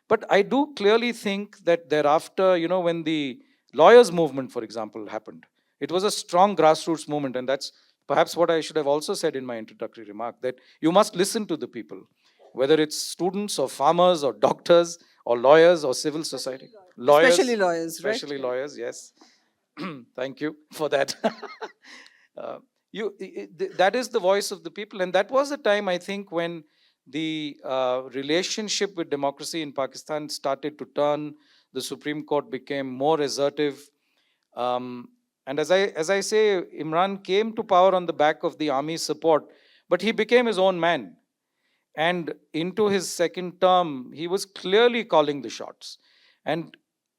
But I do clearly think that thereafter, when the lawyers' movement, for example, happened, it was a strong grassroots movement, and that's perhaps what I should have also said in my introductory remark, that you must listen to the people, whether it's students or farmers or doctors or lawyers or civil society. Especially lawyers, right? Especially lawyers, yes. Thank you for that. uh, that is the voice of the people, and that was the time, I think, when the relationship with democracy in Pakistan started to turn. The Supreme Court became more assertive. And as I say, Imran came to power on the back of the army's support, but he became his own man. And into his second term, he was clearly calling the shots. And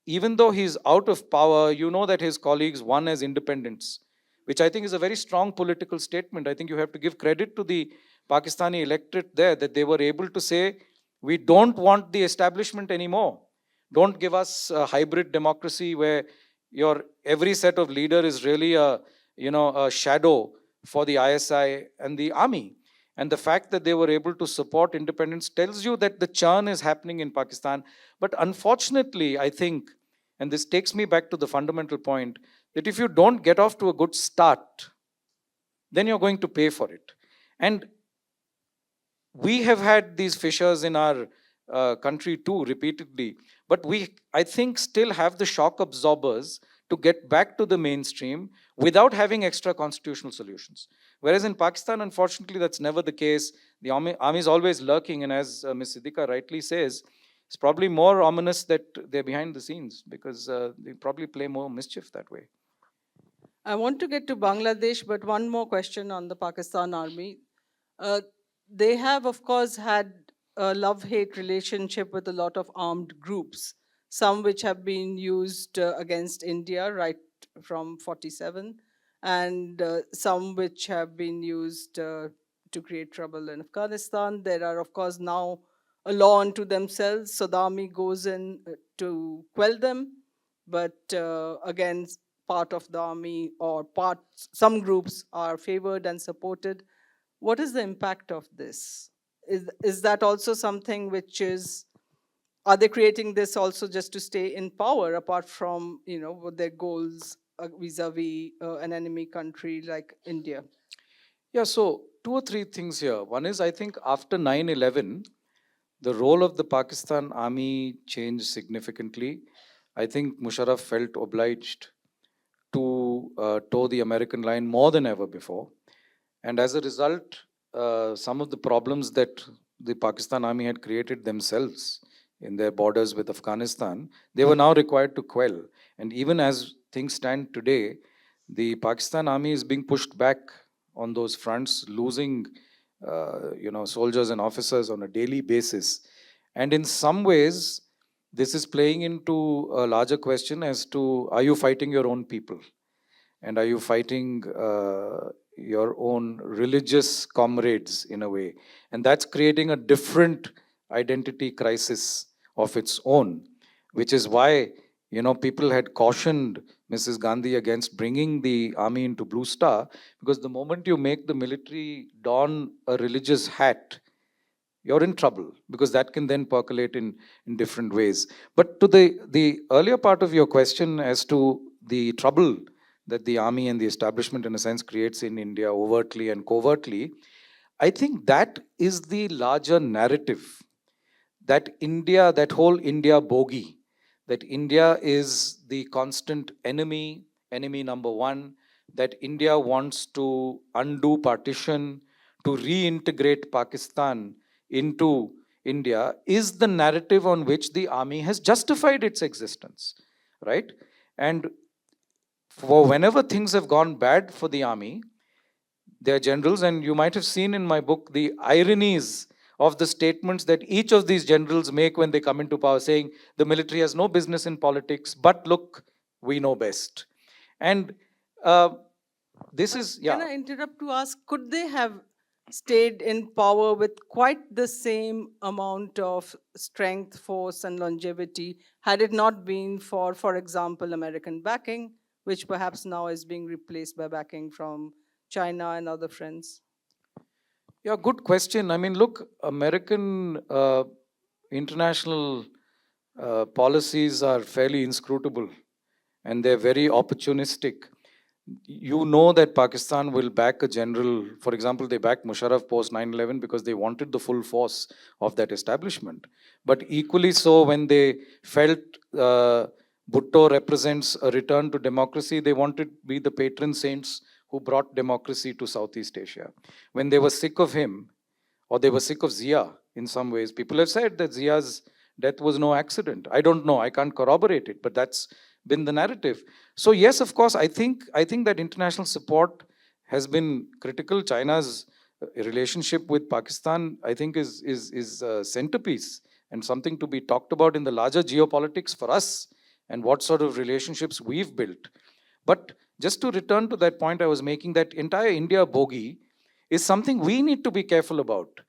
even though he's out of power, you know that his colleagues won as independents, which I think is a very strong political statement. I think you have to give credit to the Pakistani electorate there, that they were able to say, we don't want the establishment anymore. Don't give us a hybrid democracy where your every set of leader is really a shadow for the ISI and the army. And the fact that they were able to support independence tells you that the churn is happening in Pakistan. But unfortunately, I think, and this takes me back to the fundamental point, that if you don't get off to a good start, then you're going to pay for it. And we have had these fissures in our country too repeatedly, but we, I think, still have the shock absorbers to get back to the mainstream without having extra constitutional solutions. Whereas in Pakistan, unfortunately, that's never the case. The army is always lurking, and as Ms. Siddiqa rightly says, it's probably more ominous that they're behind the scenes, because they probably play more mischief that way. I want to get to Bangladesh, but one more question on the Pakistan army. They have, of course, had a love-hate relationship with a lot of armed groups, some which have been used against India right from 47, and some which have been used to create trouble in Afghanistan. There are, of course, now a law unto themselves, so the army goes in to quell them, but again, part of the army or some groups are favored and supported. What is the impact of this? Is that also something which is, are they creating this also just to stay in power, apart from, what their goals vis-a-vis an enemy country like India? Yeah, so two or three things here. One is, I think after 9/11, the role of the Pakistan army changed significantly. I think Musharraf felt obliged to toe the American line more than ever before. And as a result, some of the problems that the Pakistan army had created themselves in their borders with Afghanistan, they were now required to quell. And even as things stand today, the Pakistan army is being pushed back on those fronts, losing soldiers and officers on a daily basis. And in some ways, this is playing into a larger question as to, are you fighting your own people? And are you fighting your own religious comrades in a way? And that's creating a different identity crisis of its own, which is why people had cautioned Mrs. Gandhi against bringing the army into Blue Star, because the moment you make the military don a religious hat, you're in trouble, because that can then percolate in different ways. But to the earlier part of your question as to the trouble that the army and the establishment, in a sense, creates in India overtly and covertly, I think that is the larger narrative. That India, that whole India bogey, that India is the constant enemy, enemy number one, that India wants to undo partition, to reintegrate Pakistan into India, is the narrative on which the army has justified its existence, right? And for whenever things have gone bad for the army, their generals, and you might have seen in my book the ironies of the statements that each of these generals make when they come into power, saying the military has no business in politics, but look, we know best. And this is, yeah. Can I interrupt to ask, could they have stayed in power with quite the same amount of strength, force, and longevity had it not been for example, American backing, which perhaps now is being replaced by backing from China and other friends? Yeah, good question. I mean, look, American international policies are fairly inscrutable, and they're very opportunistic. You know that Pakistan will back a general. For example, they backed Musharraf post 9/11 because they wanted the full force of that establishment. But equally so, when they felt Bhutto represents a return to democracy, they wanted to be the patron saints who brought democracy to Southeast Asia. When they were sick of him, or they were sick of Zia in some ways, people have said that Zia's death was no accident. I don't know, I can't corroborate it, but that's been the narrative. So yes, of course, I think that international support has been critical. China's relationship with Pakistan, I think, is a centerpiece and something to be talked about in the larger geopolitics for us and what sort of relationships we've built. But just to return to that point I was making, that entire India bogey is something we need to be careful about.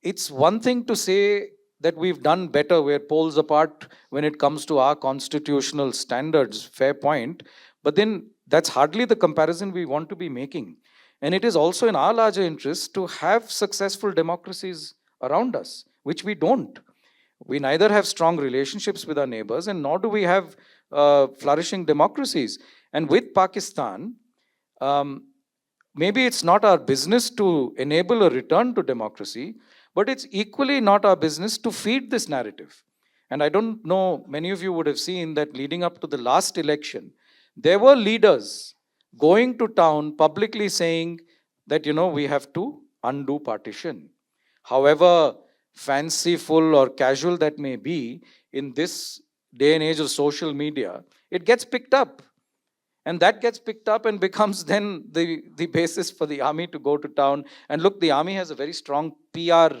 It's one thing to say that we've done better, we're poles apart when it comes to our constitutional standards, fair point, but then that's hardly the comparison we want to be making. And it is also in our larger interest to have successful democracies around us, which we don't. We neither have strong relationships with our neighbors, and nor do we have flourishing democracies. And with Pakistan, um, maybe it's not our business to enable a return to democracy, but it's equally not our business to feed this narrative. And I don't know, many of you would have seen that leading up to the last election, there were leaders going to town publicly saying that, we have to undo partition. However fanciful or casual that may be, in this day and age of social media, it gets picked up. And that gets picked up and becomes then the basis for the army to go to town. And look, the army has a very strong PR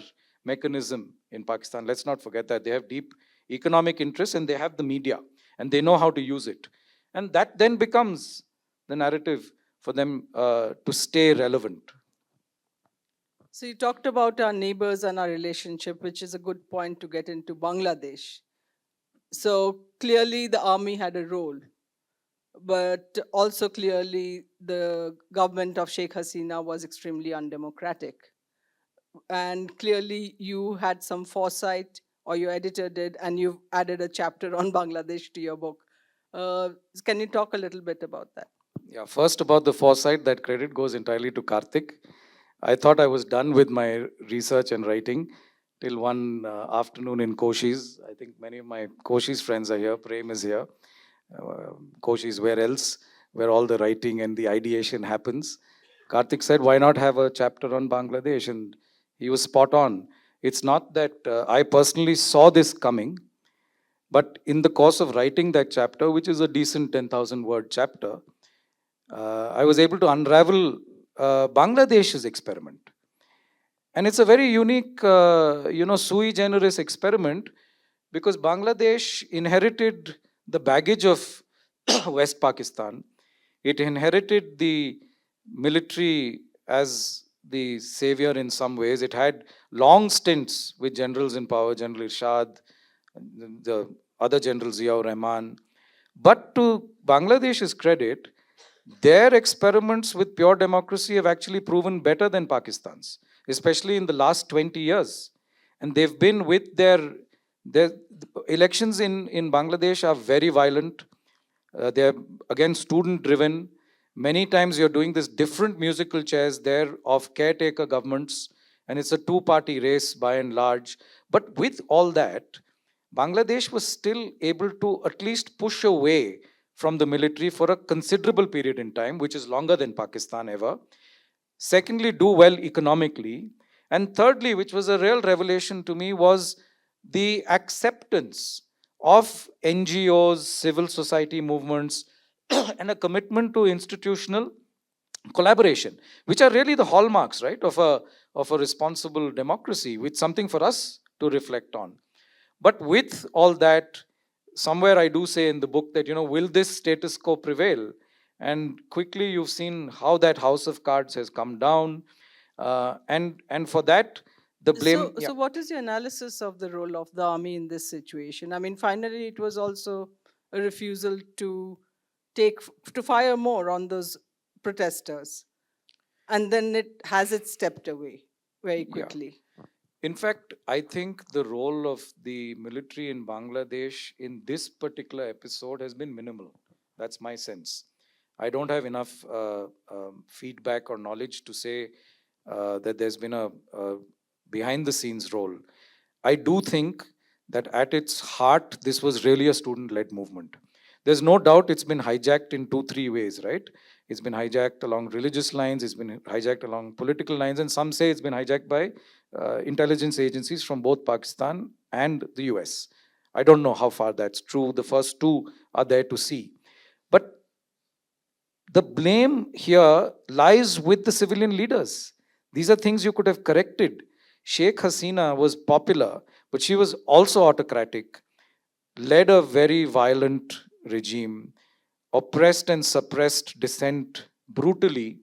mechanism in Pakistan. Let's not forget that. They have deep economic interests and they have the media and they know how to use it. And that then becomes the narrative for them to stay relevant. So you talked about our neighbors and our relationship, which is a good point to get into Bangladesh. So clearly the army had a role, but also clearly the government of Sheikh Hasina was extremely undemocratic. And clearly you had some foresight, or your editor did, and you've added a chapter on Bangladesh to your book. Can you talk a little bit about that? Yeah, first about the foresight, that credit goes entirely to Karthik. I thought I was done with my research and writing till one afternoon in Koshis. I think many of my Koshis friends are here. Prem is here. Koshis, where else? Where all the writing and the ideation happens. Karthik said, why not have a chapter on Bangladesh? And he was spot on. It's not that I personally saw this coming, but in the course of writing that chapter, which is a decent 10,000 word chapter, I was able to unravel Bangladesh's experiment. And it's a very unique, sui generis experiment, because Bangladesh inherited the baggage of West Pakistan. It inherited the military as the savior in some ways. It had long stints with generals in power, General Irshad, the other General Ziaur Rahman. But to Bangladesh's credit, their experiments with pure democracy have actually proven better than Pakistan's, especially in the last 20 years. And they've been with their elections in Bangladesh are very violent. They're again student driven. Many times you're doing this different musical chairs there of caretaker governments, and it's a two-party race by and large. But with all that, Bangladesh was still able to at least push away from the military for a considerable period in time, which is longer than Pakistan ever. Secondly, do well economically. And thirdly, which was a real revelation to me, was the acceptance of NGOs, civil society movements, and a commitment to institutional collaboration, which are really the hallmarks, right, of a responsible democracy, which something for us to reflect on. But with all that, somewhere I do say in the book that, will this status quo prevail? And quickly you've seen how that house of cards has come down. And for that, the blame. So what is your analysis of the role of the army in this situation? I mean, finally, it was also a refusal to fire more on those protesters, and then it stepped away very quickly. In fact, I think the role of the military in Bangladesh in this particular episode has been minimal. That's my sense. I don't have enough feedback or knowledge to say that there's been a behind the scenes role. I do think that at its heart, this was really a student led movement. There's no doubt it's been hijacked in 2-3 ways, right? It's been hijacked along religious lines, it's been hijacked along political lines, and some say it's been hijacked by intelligence agencies from both Pakistan and the US. I don't know how far that's true. The first two are there to see. But the blame here lies with the civilian leaders. These are things you could have corrected. Sheikh Hasina was popular, but she was also autocratic, led a very violent regime, oppressed and suppressed dissent brutally,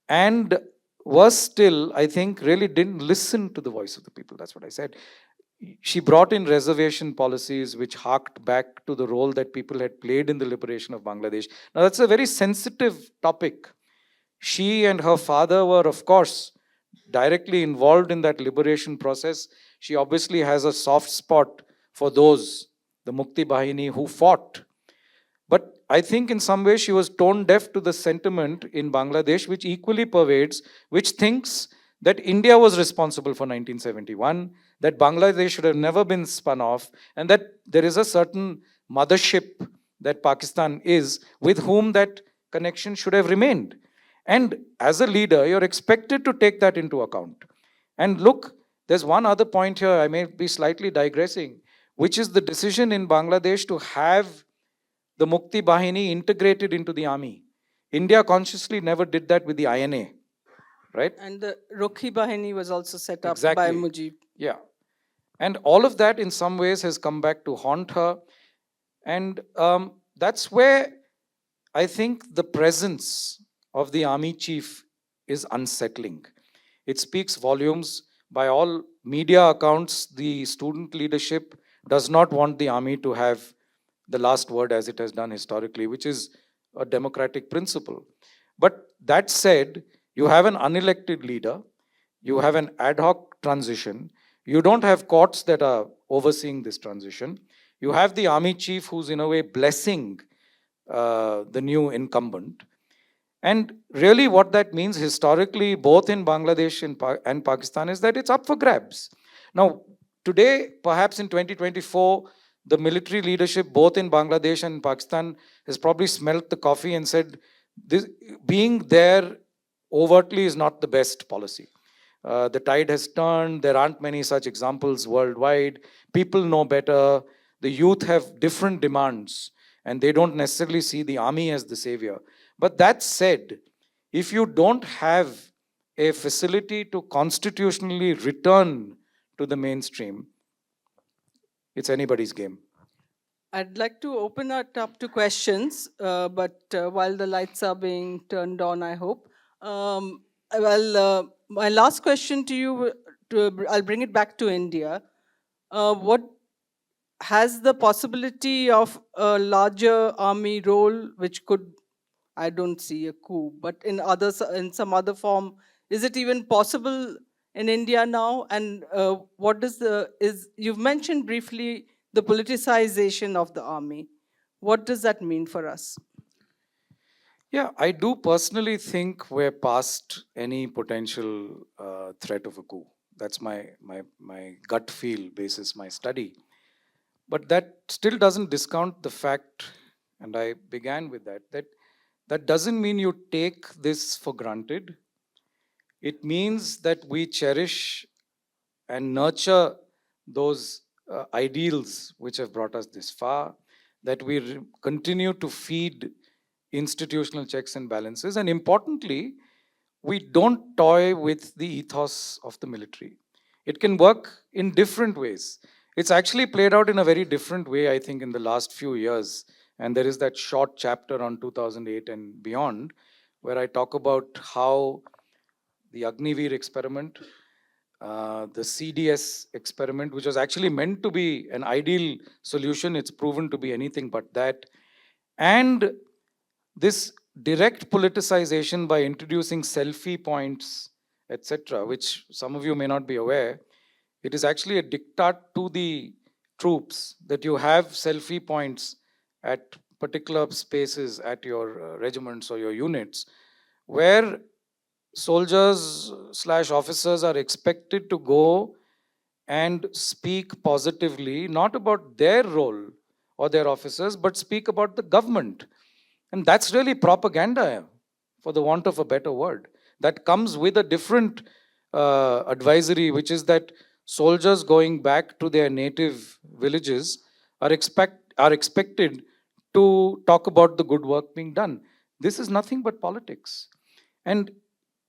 and was still, I think, really didn't listen to the voice of the people. That's what I said. She brought in reservation policies which harked back to the role that people had played in the liberation of Bangladesh. Now, that's a very sensitive topic. She and her father were, of course, directly involved in that liberation process. She obviously has a soft spot for those, the Mukti Bahini, who fought. But I think in some way she was tone deaf to the sentiment in Bangladesh, which equally pervades, which thinks that India was responsible for 1971, that Bangladesh should have never been spun off, and that there is a certain mothership that Pakistan is, with whom that connection should have remained. And as a leader, you're expected to take that into account. And look, there's one other point here, I may be slightly digressing, which is the decision in Bangladesh to have the Mukti Bahini integrated into the army. India consciously never did that with the INA, right? And the Rokhi Bahini was also set up by Exactly. Mujib. Yeah. And all of that in some ways has come back to haunt her. And that's where I think the presence of the army chief is unsettling. It speaks volumes. By all media accounts, the student leadership does not want the army to have the last word as it has done historically, which is a democratic principle. But that said, you have an unelected leader, you have an ad hoc transition, you don't have courts that are overseeing this transition, you have the army chief who's in a way blessing the new incumbent. And really, what that means historically, both in Bangladesh and Pakistan, is that it's up for grabs. Now, today, perhaps in 2024, the military leadership, both in Bangladesh and Pakistan, has probably smelt the coffee and said, this, being there overtly is not the best policy. The tide has turned. There aren't many such examples worldwide. People know better. The youth have different demands, and they don't necessarily see the army as the savior. But that said, if you don't have a facility to constitutionally return to the mainstream, it's anybody's game. I'd like to open it up to questions, but while the lights are being turned on, I hope. My last question to you, I'll bring it back to India. What has the possibility of a larger army role, which could, I don't see a coup, but in some other form, is it even possible in India now? And what does you've mentioned briefly the politicization of the army. What does that mean for us? Yeah, I do personally think we're past any potential threat of a coup. That's my gut feel basis my study. But that still doesn't discount the fact, and I began with that doesn't mean you take this for granted. It means that we cherish and nurture those ideals which have brought us this far, that we continue to feed institutional checks and balances, and importantly, we don't toy with the ethos of the military. It can work in different ways. It's actually played out in a very different way, I think, in the last few years. And there is that short chapter on 2008 and beyond, where I talk about how the Agniveer experiment, the CDS experiment, which was actually meant to be an ideal solution, it's proven to be anything but that. And this direct politicization by introducing selfie points, etc., which some of you may not be aware, it is actually a diktat to the troops that you have selfie points at particular spaces at your regiments or your units, where soldiers slash officers are expected to go and speak positively, not about their role or their officers, but speak about the government. And that's really propaganda, for the want of a better word. That comes with a different advisory, which is that soldiers going back to their native villages are expected to talk about the good work being done. This is nothing but politics. And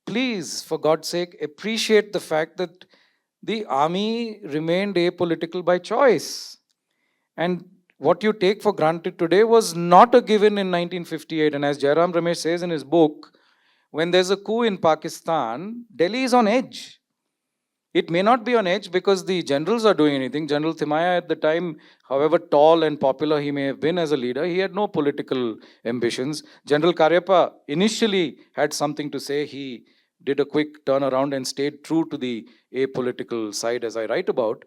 please, for God's sake, appreciate the fact that the army remained apolitical by choice. And what you take for granted today was not a given in 1958. And as Jairam Ramesh says in his book, when there's a coup in Pakistan, Delhi is on edge. It may not be on edge because the generals are doing anything. General Thimaya at the time, however tall and popular he may have been as a leader, he had no political ambitions. General Karyappa initially had something to say. He did a quick turnaround and stayed true to the apolitical side, as I write about.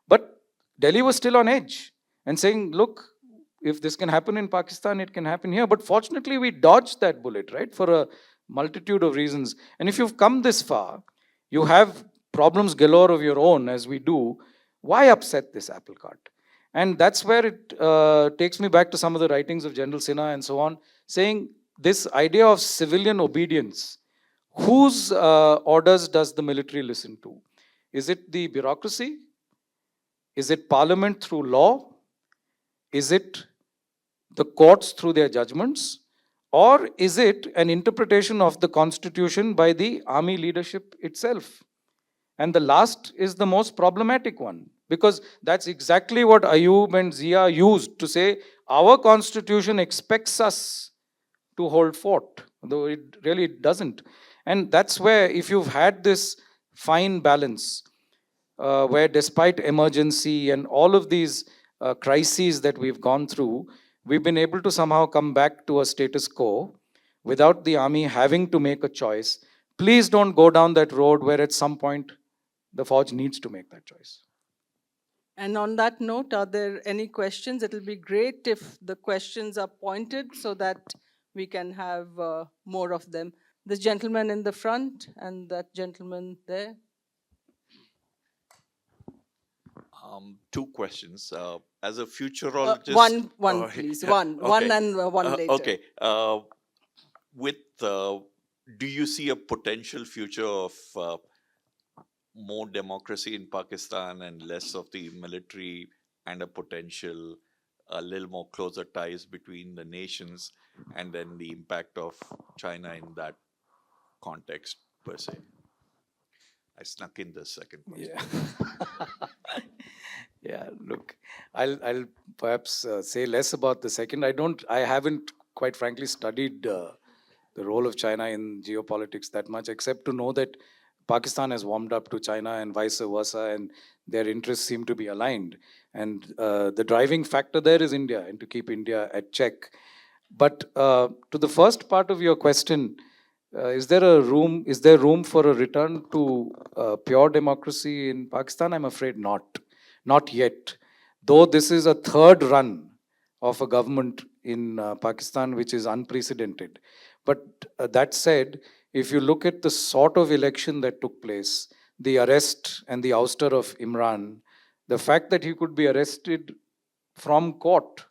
But Delhi was still on edge and saying, look, if this can happen in Pakistan, it can happen here. But fortunately, we dodged that bullet, right, for a multitude of reasons. And if you've come this far, you have problems galore of your own, as we do. Why upset this apple cart? And that's where it takes me back to some of the writings of General Sinha and so on, saying this idea of civilian obedience. Whose orders does the military listen to? Is it the bureaucracy? Is it parliament through law? Is it the courts through their judgments? Or is it an interpretation of the constitution by the army leadership itself? And the last is the most problematic one, because that's exactly what Ayub and Zia used to say our constitution expects us to hold fort, though it really doesn't. And that's where, if you've had this fine balance, where despite emergency and all of these crises that we've gone through, we've been able to somehow come back to a status quo without the army having to make a choice. Please don't go down that road where at some point the forge needs to make that choice. And on that note, are there any questions? It'll be great if the questions are pointed so that we can have more of them. This gentleman in the front and that gentleman there. Two questions. As a futurologist, One, please. One, okay. one and one later. Okay. With do you see a potential future of more democracy in Pakistan and less of the military, and a potential a little more closer ties between the nations, and then the impact of China in that context per se? I snuck in the second question. Yeah. Yeah, look, I'll perhaps say less about the second. I haven't, quite frankly, studied the role of China in geopolitics that much, except to know that Pakistan has warmed up to China and vice versa, and their interests seem to be aligned. And the driving factor there is India, and to keep India at check. But to the first part of your question, is there room for a return to pure democracy in Pakistan? I'm afraid not yet. Though this is a third run of a government in Pakistan, which is unprecedented. But that said, if you look at the sort of election that took place, the arrest and the ouster of Imran, the fact that he could be arrested from court,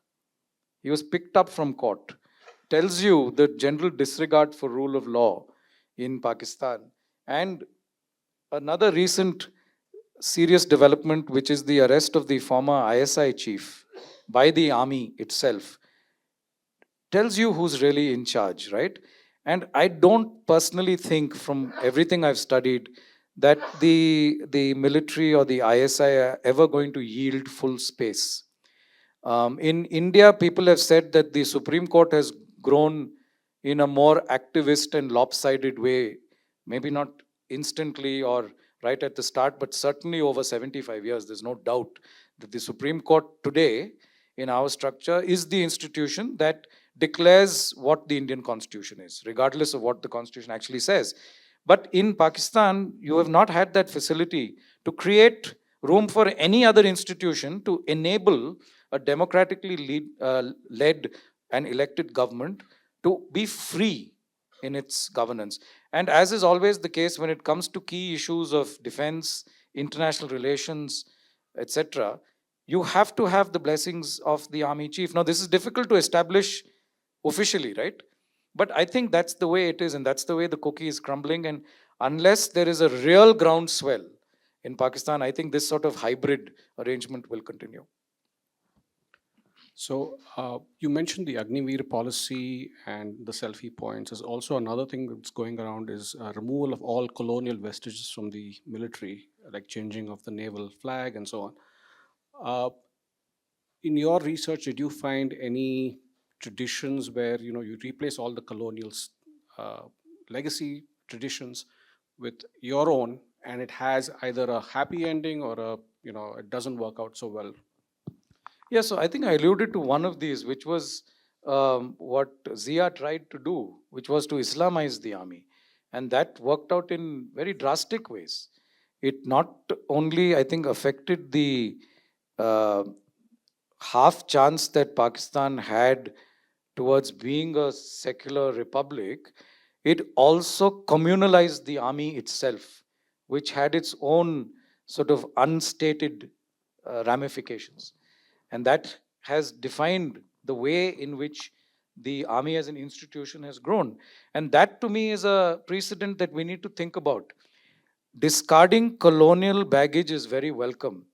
he was picked up from court, tells you the general disregard for rule of law in Pakistan. And another recent serious development, which is the arrest of the former ISI chief by the army itself, tells you who's really in charge, right? And I don't personally think, from everything I've studied, that the military or the ISI are ever going to yield full space. In India, people have said that the Supreme Court has grown in a more activist and lopsided way, maybe not instantly or right at the start, but certainly over 75 years. There's no doubt that the Supreme Court today, in our structure, is the institution that declares what the Indian Constitution is, regardless of what the Constitution actually says. But in Pakistan, you have not had that facility to create room for any other institution to enable a democratically led and elected government to be free in its governance. And as is always the case when it comes to key issues of defense, international relations, etc., you have to have the blessings of the army chief. Now, this is difficult to establish officially, right? But I think that's the way it is, and that's the way the cookie is crumbling. And unless there is a real groundswell in Pakistan, I think this sort of hybrid arrangement will continue. So you mentioned the Agniveer policy and the selfie points. There's also another thing that's going around is removal of all colonial vestiges from the military, like changing of the naval flag and so on. In your research, did you find any traditions where you replace all the colonial legacy traditions with your own, and it has either a happy ending or a, it doesn't work out so well? Yeah, so I think I alluded to one of these, which was what Zia tried to do, which was to Islamize the army. And that worked out in very drastic ways. It not only, I think, affected the uh, half chance that Pakistan had towards being a secular republic, it also communalized the army itself, which had its own sort of unstated ramifications. And that has defined the way in which the army as an institution has grown. And that to me is a precedent that we need to think about. Discarding colonial baggage is very welcome.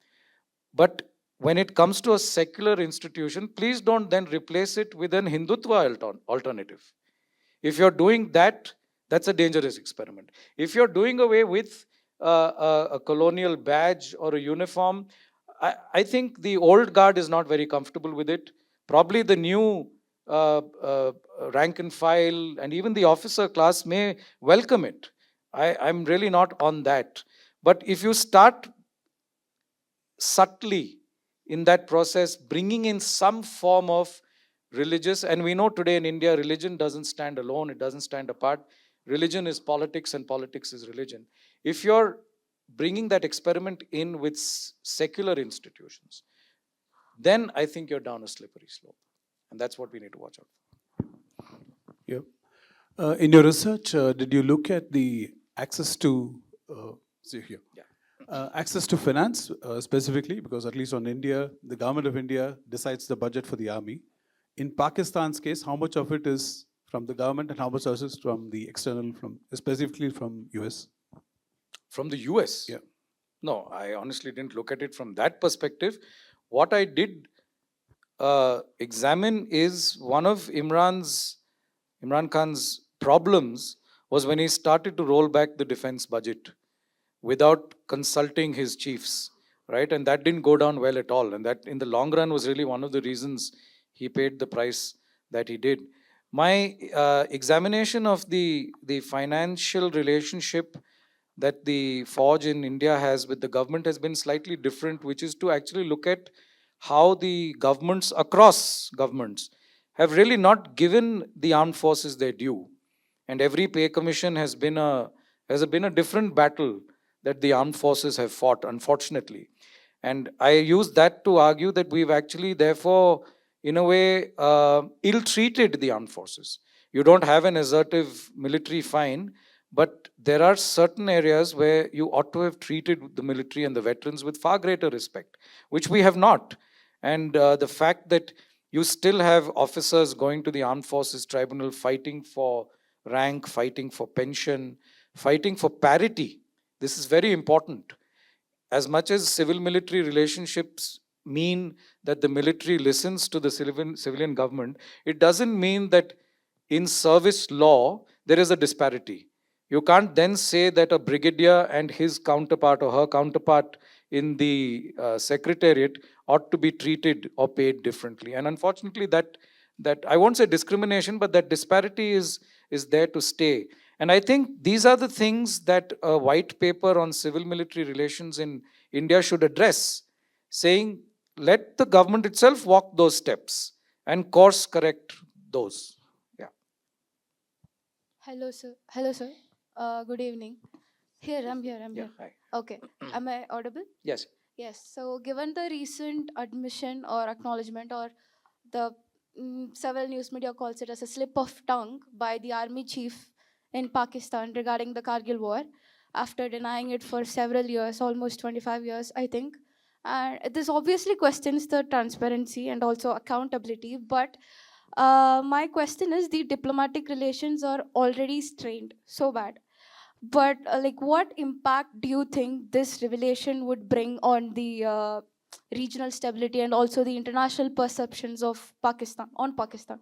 But when it comes to a secular institution, please don't then replace it with an Hindutva alternative. If you're doing that, that's a dangerous experiment. If you're doing away with a colonial badge or a uniform, I think the old guard is not very comfortable with it. Probably the new uh, uh, rank and file and even the officer class may welcome it. I'm really not on that. But if you start subtly in that process bringing in some form of religious, and we know today in India religion doesn't stand alone, it doesn't stand apart. Religion is politics and politics is religion. If you're bringing that experiment in with secular institutions, then I think you're down a slippery slope, and that's what we need to watch out for. Yeah. In your research, did you look at the access to see here? Yeah. Access to finance specifically, because at least on India, the government of India decides the budget for the army. In Pakistan's case, how much of it is from the government and how much of it is from the external, from specifically from US? From the US? Yeah. No, I honestly didn't look at it from that perspective. What I did examine is one of Imran Khan's problems was when he started to roll back the defense budget without consulting his chiefs, right? And that didn't go down well at all. And that in the long run was really one of the reasons he paid the price that he did. My examination of the financial relationship that the Forge in India has with the government has been slightly different, which is to actually look at how the governments across governments have really not given the armed forces their due. And every pay commission has been a different battle that the armed forces have fought, unfortunately. And I use that to argue that we've actually, therefore, in a way, ill-treated the armed forces. You don't have an assertive military, fine, but there are certain areas where you ought to have treated the military and the veterans with far greater respect, which we have not. And the fact that you still have officers going to the armed forces tribunal fighting for rank, fighting for pension, fighting for parity. This is very important. As much as civil military relationships mean that the military listens to the civilian government, it doesn't mean that in service law there is a disparity. You can't then say that a brigadier and his counterpart or her counterpart in the secretariat ought to be treated or paid differently. And unfortunately, that I won't say discrimination, but that disparity is there to stay. And I think these are the things that a white paper on civil military relations in India should address, saying, let the government itself walk those steps and course correct those. Yeah. Hello, sir. Hello, sir. Good evening. I'm here. Yeah. Hi. Okay. Am I audible? Yes. Yes. So, given the recent admission or acknowledgement, or the several news media calls it as a slip of tongue by the army chief in Pakistan regarding the Kargil war, after denying it for several years, almost 25 years, I think. And this obviously questions the transparency and also accountability. But my question is, the diplomatic relations are already strained so bad. But like, what impact do you think this revelation would bring on the regional stability and also the international perceptions of Pakistan, on Pakistan?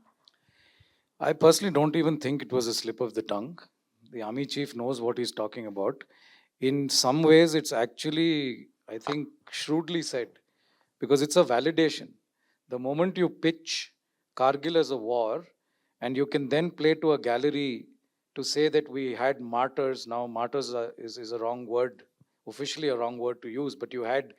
I personally don't even think it was a slip of the tongue. The army chief knows what he's talking about. In some ways, it's actually, I think, shrewdly said, because it's a validation. The moment you pitch Kargil as a war, and you can then play to a gallery to say that we had martyrs, now martyrs is a wrong word officially a wrong word to use, but you had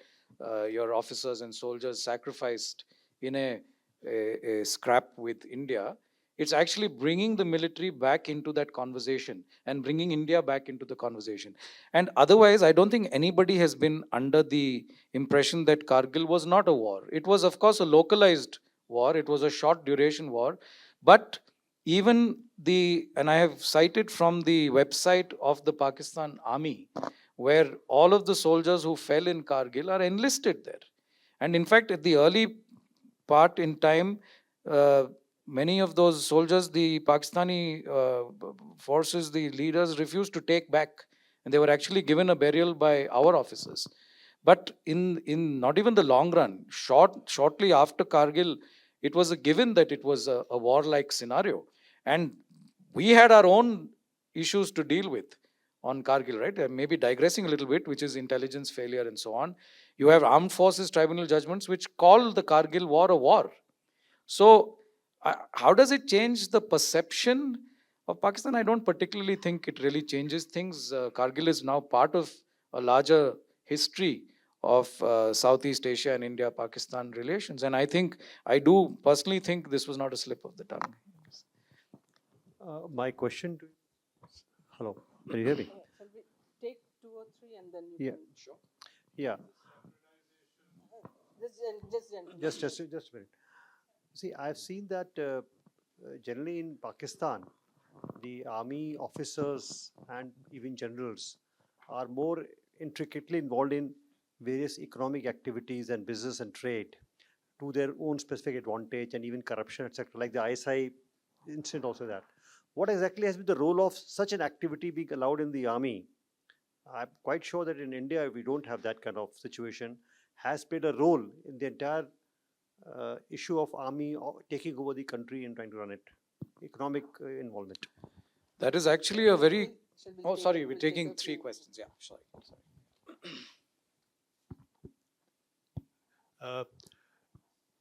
your officers and soldiers sacrificed in a scrap with India. It's actually bringing the military back into that conversation and bringing India back into the conversation. And otherwise, I don't think anybody has been under the impression that Kargil was not a war. It was, of course, a localized war. It was a short duration war. But even and I have cited from the website of the Pakistan Army, where all of the soldiers who fell in Kargil are enlisted there. And in fact, at the early part in time, uh, many of those soldiers, the Pakistani forces, the leaders refused to take back, and they were actually given a burial by our officers. But in not even the long run, shortly after Kargil, it was a given that it was a warlike scenario, and we had our own issues to deal with on Kargil, right? Maybe digressing a little bit, which is intelligence failure and so on. You have armed forces tribunal judgments which call the Kargil war a war. So, how does it change the perception of Pakistan? I don't particularly think it really changes things. Kargil is now part of a larger history of Southeast Asia and India-Pakistan relations. And I do personally think this was not a slip of the tongue. My question to hello, can you hear me? Shall we take 2 or 3 and then Yeah. can... Sure. Yeah, Just just a minute. See, I've seen that generally in Pakistan, the army officers and even generals are more intricately involved in various economic activities and business and trade to their own specific advantage, and even corruption, etc. Like the ISI incident also that. What exactly has been the role of such an activity being allowed in the army? I'm quite sure that in India we don't have that kind of situation. Has played a role in the entire issue of army taking over the country and trying to run it. Economic involvement. That is actually a very... Shall we Oh, take- sorry, we're we'll taking take a 3 few- questions. Yeah, sorry.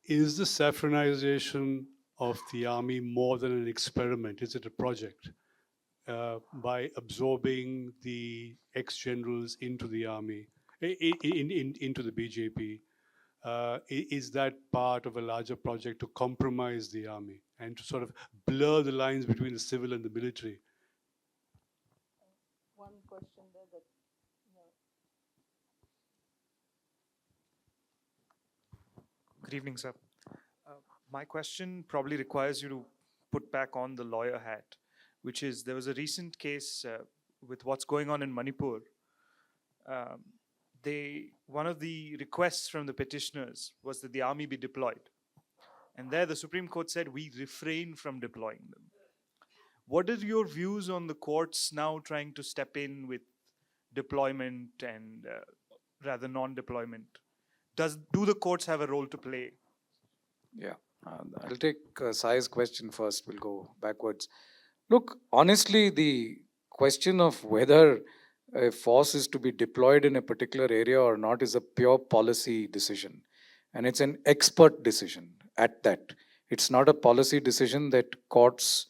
Is the saffronization of the army more than an experiment? Is it a project? By absorbing the ex-generals into the army, into the BJP, is that part of a larger project to compromise the army and to sort of blur the lines between the civil and the military? One question there that... Good evening, sir. My question probably requires you to put back on the lawyer hat, which is there was a recent case with what's going on in Manipur. One of the requests from the petitioners was that the army be deployed. And there the Supreme Court said we refrain from deploying them. What are your views on the courts now trying to step in with deployment and rather non-deployment? Do the courts have a role to play? Yeah, I'll take Sai's question first. We'll go backwards. Look, honestly, the question of whether a force is to be deployed in a particular area or not is a pure policy decision. And it's an expert decision at that. It's not a policy decision that courts,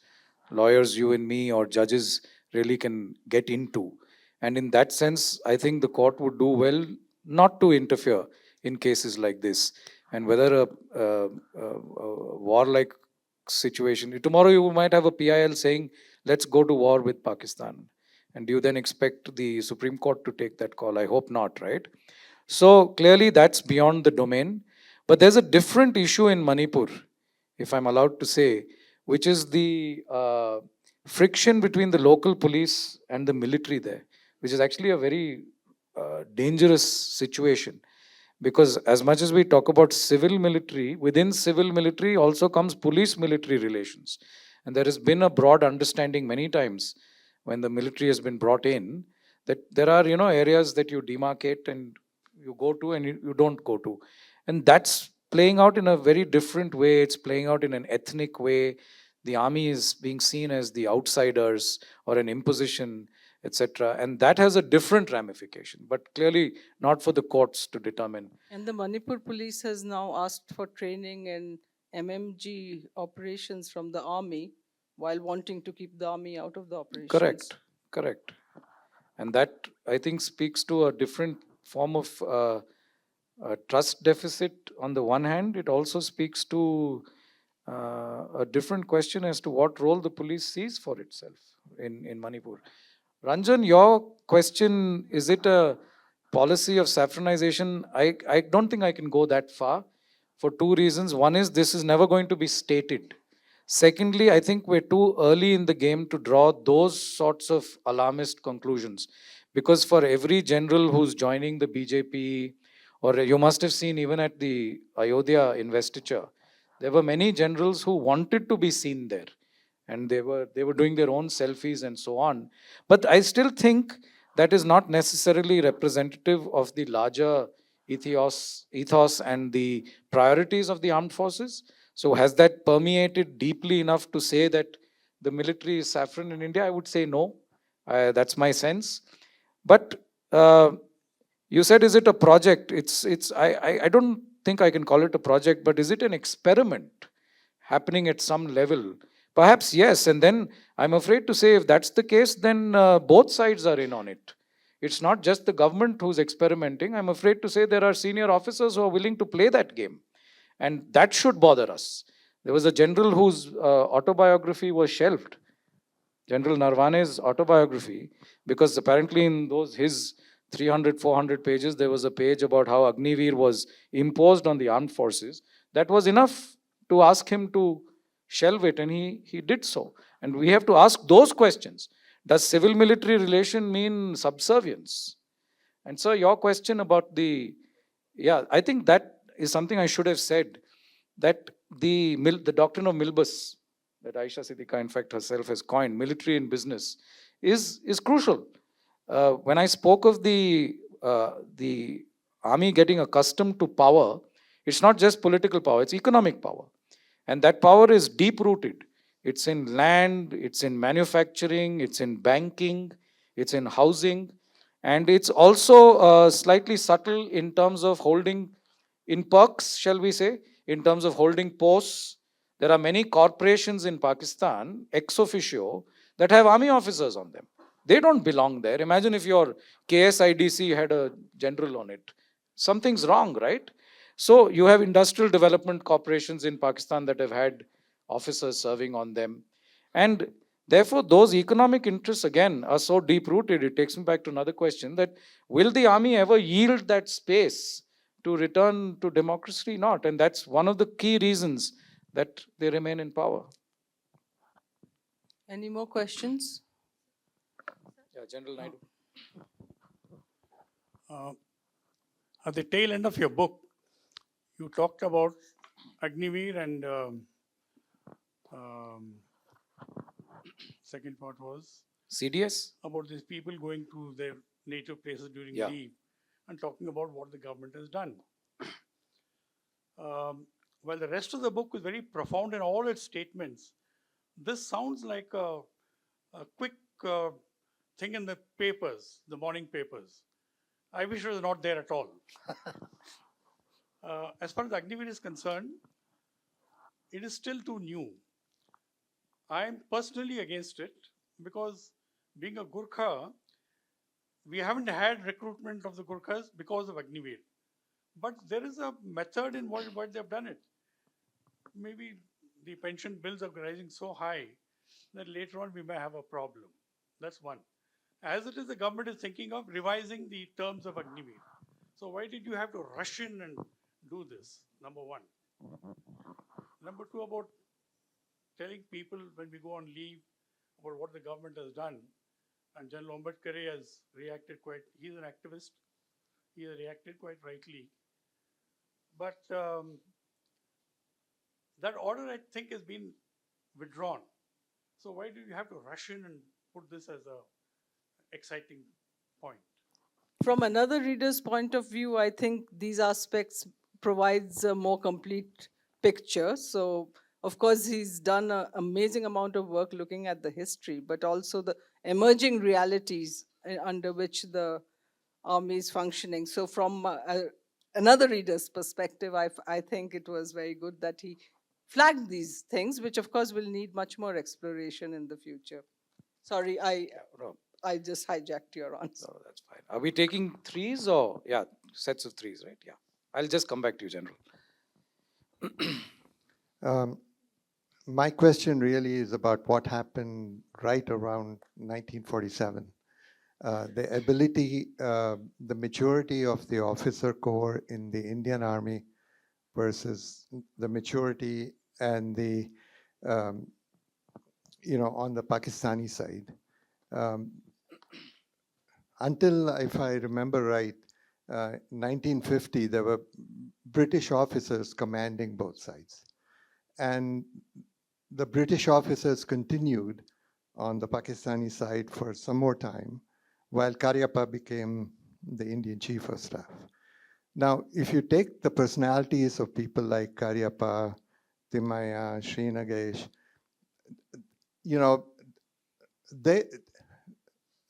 lawyers, you and me, or judges really can get into. And in that sense, I think the court would do well not to interfere in cases like this. And whether a war-like situation, tomorrow you might have a PIL saying, let's go to war with Pakistan. And do you then expect the Supreme Court to take that call? I hope not, right? So clearly that's beyond the domain. But there's a different issue in Manipur, if I'm allowed to say, which is the friction between the local police and the military there, which is actually a very dangerous situation. Because as much as we talk about civil military, within civil military also comes police-military relations. And there has been a broad understanding many times when the military has been brought in, that there are, areas that you demarcate and you go to and you don't go to. And that's playing out in a very different way. It's playing out in an ethnic way. The army is being seen as the outsiders or an imposition, etc. And that has a different ramification, but clearly not for the courts to determine. And the Manipur police has now asked for training in MMG operations from the army while wanting to keep the army out of the operations. Correct. And that, I think, speaks to a different form of trust deficit on the one hand. It also speaks to a different question as to what role the police sees for itself in Manipur. Ranjan, your question, is it a policy of saffronization? I don't think I can go that far for two reasons. One is this is never going to be stated. Secondly, I think we're too early in the game to draw those sorts of alarmist conclusions. Because for every general who's joining the BJP, or you must have seen even at the Ayodhya investiture, there were many generals who wanted to be seen there. And they were doing their own selfies and so on. But I still think that is not necessarily representative of the larger ethos and the priorities of the armed forces. So has that permeated deeply enough to say that the military is saffron in India? I would say no. That's my sense. But you said, is it a project? I don't think I can call it a project, but is it an experiment happening at some level? Perhaps yes. And then I'm afraid to say, if that's the case, then both sides are in on it. It's not just the government who's experimenting. I'm afraid to say there are senior officers who are willing to play that game. And that should bother us. There was a general whose autobiography was shelved, General Narvane's autobiography, because apparently in those his 300, 400 pages, there was a page about how Agniveer was imposed on the armed forces. That was enough to ask him to shelve it, and he did so. And we have to ask those questions. Does civil-military relation mean subservience? And so your question about I think that is something I should have said, that the doctrine of Milbus, that Aisha Siddiqa in fact herself has coined, military in business, is crucial. When I spoke of the army getting accustomed to power, it's not just political power, it's economic power. And that power is deep-rooted. It's in land, it's in manufacturing, it's in banking, it's in housing, and it's also slightly subtle in terms of holding, in perks, shall we say, in terms of holding posts. There are many corporations in Pakistan, ex officio, that have army officers on them. They don't belong there. Imagine if your KSIDC had a general on it. Something's wrong, right? So you have industrial development corporations in Pakistan that have had officers serving on them. And therefore, those economic interests, again, are so deep-rooted. It takes me back to another question, that will the army ever yield that space to return to democracy? Not. And that's one of the key reasons that they remain in power. Any more questions? Yeah, General Naidu. At the tail end of your book, you talked about Agniveer and second part was CDS? about these people going to their native places during Yeah. leave and talking about what the government has done. While the rest of the book is very profound in all its statements, this sounds like a quick thing in the papers, the morning papers. I wish it was not there at all. As far as Agniveer is concerned, it is still too new. I am personally against it because, being a Gurkha, we haven't had recruitment of the Gurkhas because of Agniveer. But there is a method in what they've done it. Maybe the pension bills are rising so high that later on we may have a problem. That's one. As it is, the government is thinking of revising the terms of Agniveer. So why did you have to rush in and do this? Number one. Number two, about telling people when we go on leave about what the government has done. And General Ambedkar has reacted he's an activist. He has reacted quite rightly. But that order, I think, has been withdrawn. So why do you have to rush in and put this as a exciting point? From another reader's point of view, I think these aspects provides a more complete picture. So, of course, he's done an amazing amount of work looking at the history, but also the emerging realities under which the army is functioning. So from another reader's perspective, I think it was very good that he flagged these things, which of course will need much more exploration in the future. Sorry, I just hijacked your answer. So that's fine. Are we taking threes or, yeah, sets of threes, right? Yeah. I'll just come back to you, General. My question really is about what happened right around 1947. The ability, the maturity of the officer corps in the Indian Army versus the maturity and the, on the Pakistani side. Until, if I remember right, 1950, there were British officers commanding both sides. And the British officers continued on the Pakistani side for some more time, while Karyappa became the Indian Chief of Staff. Now, if you take the personalities of people like Karyappa, Timaya, Sri Nagesh,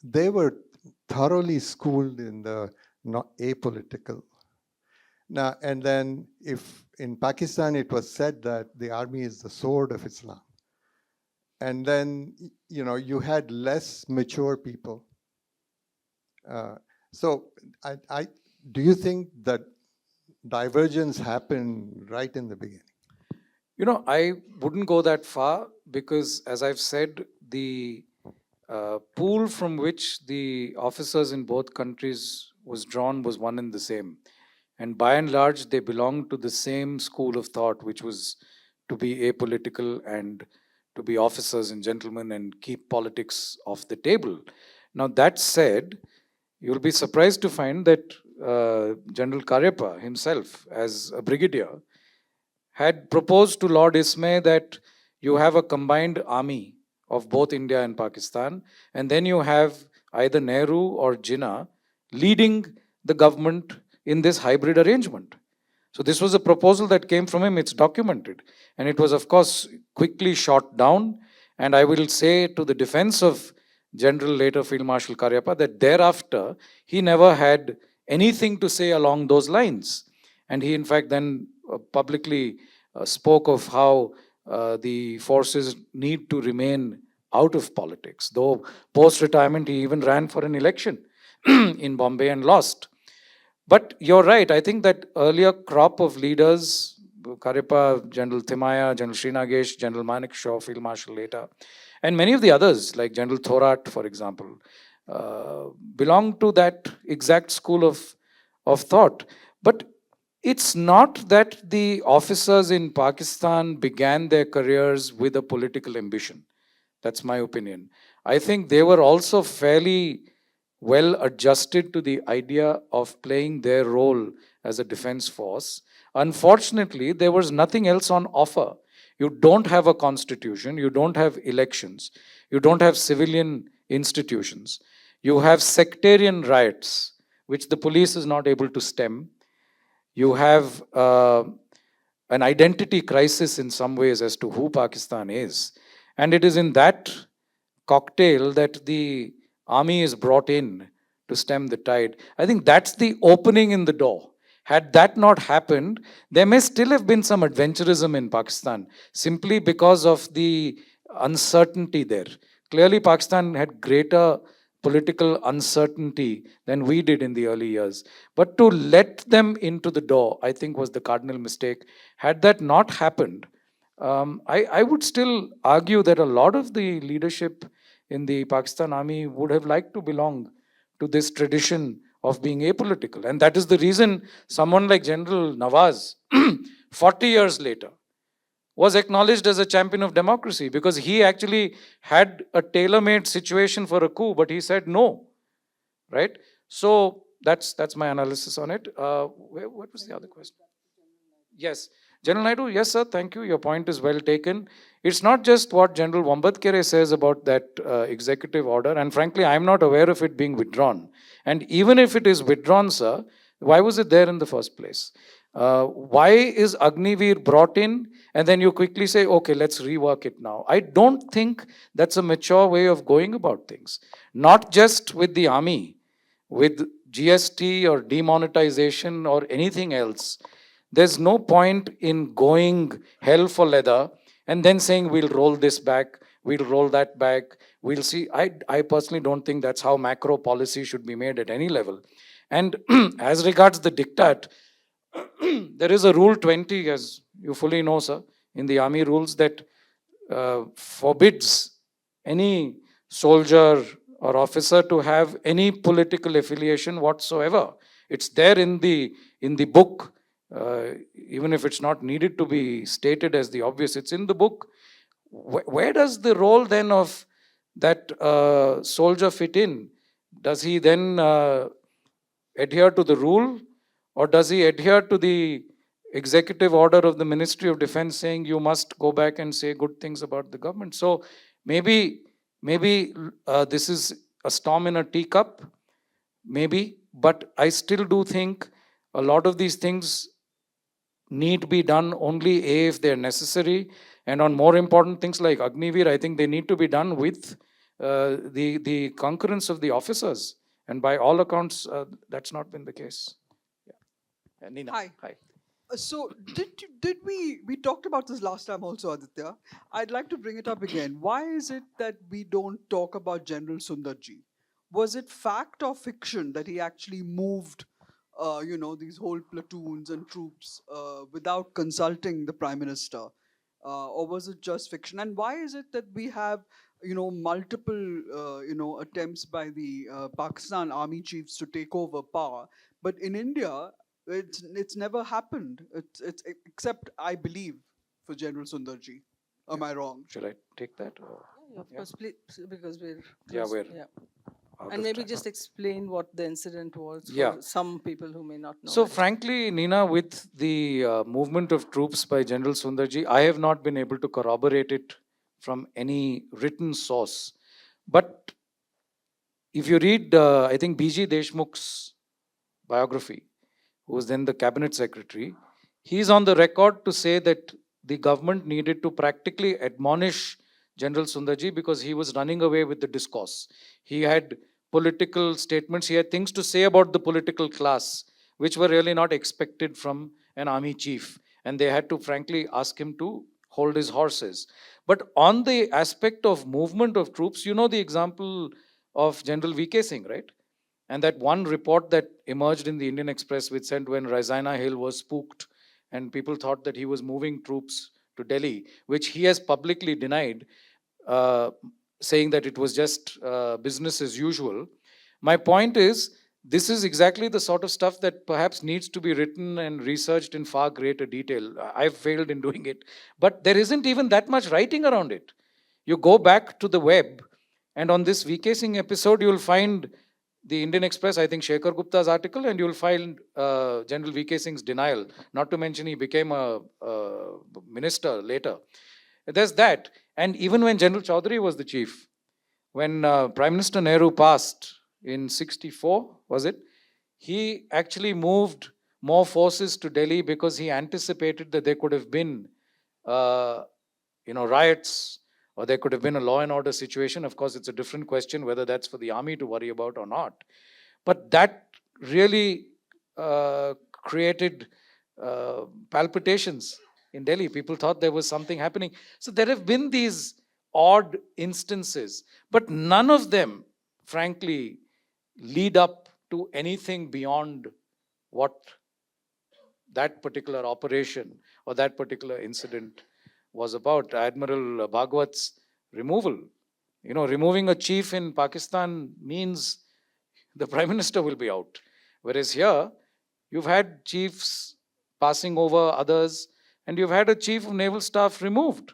they were thoroughly schooled in the apolitical. Now, and then if in Pakistan it was said that the army is the sword of Islam, and then you had less mature people. So do you think that divergence happened right in the beginning? I wouldn't go that far because, as I've said, the pool from which the officers in both countries was drawn was one and the same. And by and large, they belonged to the same school of thought, which was to be apolitical and to be officers and gentlemen and keep politics off the table. Now, that said, you'll be surprised to find that General Karyappa himself, as a brigadier, had proposed to Lord Ismay that you have a combined army of both India and Pakistan, and then you have either Nehru or Jinnah leading the government in this hybrid arrangement. So this was a proposal that came from him, it's documented. And it was, of course, quickly shot down. And I will say to the defense of General, later Field Marshal Karyappa, that thereafter, he never had anything to say along those lines. And he, in fact, then publicly spoke of how the forces need to remain out of politics. Though post-retirement, he even ran for an election in Bombay and lost. But you're right. I think that earlier crop of leaders, Karyappa, General Timaya, General Sri Nagesh, General Manik Shaw, Field Marshal later, and many of the others, like General Thorat, for example, belong to that exact school of thought. But it's not that the officers in Pakistan began their careers with a political ambition. That's my opinion. I think they were also fairly well adjusted to the idea of playing their role as a defense force. Unfortunately, there was nothing else on offer. You don't have a constitution, you don't have elections, you don't have civilian institutions. You have sectarian riots, which the police is not able to stem. You have an identity crisis in some ways as to who Pakistan is. And it is in that cocktail that the army is brought in to stem the tide. I think that's the opening in the door. Had that not happened, there may still have been some adventurism in Pakistan, simply because of the uncertainty there. Clearly, Pakistan had greater political uncertainty than we did in the early years. But to let them into the door, I think, was the cardinal mistake. Had that not happened, I would still argue that a lot of the leadership in the Pakistan army would have liked to belong to this tradition of being apolitical. And that is the reason someone like General Nawaz, 40 years later, was acknowledged as a champion of democracy, because he actually had a tailor-made situation for a coup, but he said no, right? So that's my analysis on it. What was the other question? Yes. General Naidu, yes, sir, thank you. Your point is well taken. It's not just what General Wambadkere says about that executive order, and frankly, I'm not aware of it being withdrawn. And even if it is withdrawn, sir, why was it there in the first place? Why is Agniveer brought in and then you quickly say, okay, let's rework it now? I don't think that's a mature way of going about things. Not just with the army, with GST or demonetization or anything else. There's no point in going hell for leather and then saying we'll roll this back, we'll roll that back. We'll see. I personally don't think that's how macro policy should be made at any level. And as regards the diktat, there is a rule 20, as you fully know, sir, in the army rules that forbids any soldier or officer to have any political affiliation whatsoever. It's there in the book, even if it's not needed to be stated as the obvious. It's in the book. Where does the role then of that soldier fit in? Does he then adhere to the rule, or does he adhere to the executive order of the Ministry of Defense saying you must go back and say good things about the government? So maybe this is a storm in a teacup, maybe, but I still do think a lot of these things need be done only if they're necessary, and on more important things like Agniveer, I think they need to be done with the concurrence of the officers, and by all accounts that's not been the case. Yeah. Nina. Hi. Hi. So did we talked about this last time also, Aditya. I'd like to bring it up again. Why is it that we don't talk about General Sundarji? Was it fact or fiction that he actually moved, these whole platoons and troops without consulting the Prime Minister, or was it just fiction? And why is it that we have multiple attempts by the Pakistan army chiefs to take over power, but in India it's never happened. It's except I believe for General Sundarji. Am I wrong? Should I take that? Or? Of course, please, because we're Yeah, close. we're out And of maybe time. just explain what the incident was Yeah. for some people who may not know. So it. frankly, Nina, with the movement of troops by General Sundarji, I have not been able to corroborate it from any written source. But if you read, I think B.G. Deshmukh's biography, who was then the cabinet secretary, he's on the record to say that the government needed to practically admonish General Sundarji because he was running away with the discourse. He had political statements, he had things to say about the political class, which were really not expected from an army chief. And they had to frankly ask him to hold his horses. But on the aspect of movement of troops, you know the example of General V.K. Singh, right? And that one report that emerged in the Indian Express, which said when Raisina Hill was spooked and people thought that he was moving troops to Delhi, which he has publicly denied, saying that it was just business as usual. My point is, this is exactly the sort of stuff that perhaps needs to be written and researched in far greater detail. I've failed in doing it, but there isn't even that much writing around it. You go back to the web, and on this VK Singh episode, you'll find the Indian Express, I think Shekhar Gupta's article, and you'll find General VK Singh's denial. Not to mention he became a minister later. There's that. And even when General Chaudhary was the chief, when Prime Minister Nehru passed in 64, was it? He actually moved more forces to Delhi because he anticipated that there could have been, riots, or there could have been a law and order situation. Of course, it's a different question whether that's for the army to worry about or not. But that really created palpitations in Delhi. People thought there was something happening. So there have been these odd instances, but none of them, frankly, lead up to anything beyond what that particular operation or that particular incident was about. Admiral Bhagwat's removal. Removing a chief in Pakistan means the Prime Minister will be out. Whereas here, you've had chiefs passing over others, and you've had a chief of naval staff removed.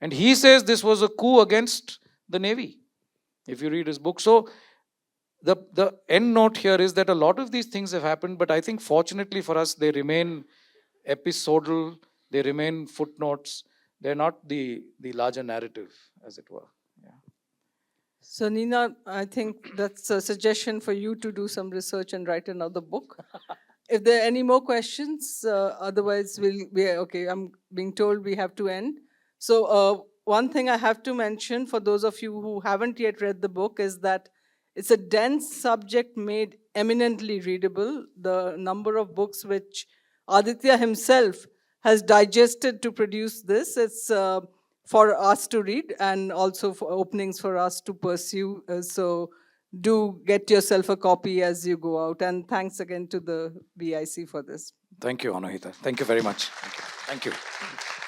And he says this was a coup against the Navy, if you read his book. So the end note here is that a lot of these things have happened, but I think fortunately for us, they remain episodal, they remain footnotes. They're not the larger narrative, as it were. Yeah. So Nina, I think that's a suggestion for you to do some research and write another book. If there are any more questions, otherwise okay, I'm being told we have to end. So one thing I have to mention for those of you who haven't yet read the book is that it's a dense subject made eminently readable. The number of books which Aditya himself has digested to produce this, it's for us to read and also for openings for us to pursue. So do get yourself a copy as you go out. And thanks again to the BIC for this. Thank you, Anuhita. Thank you very much. Thank you. Thank you.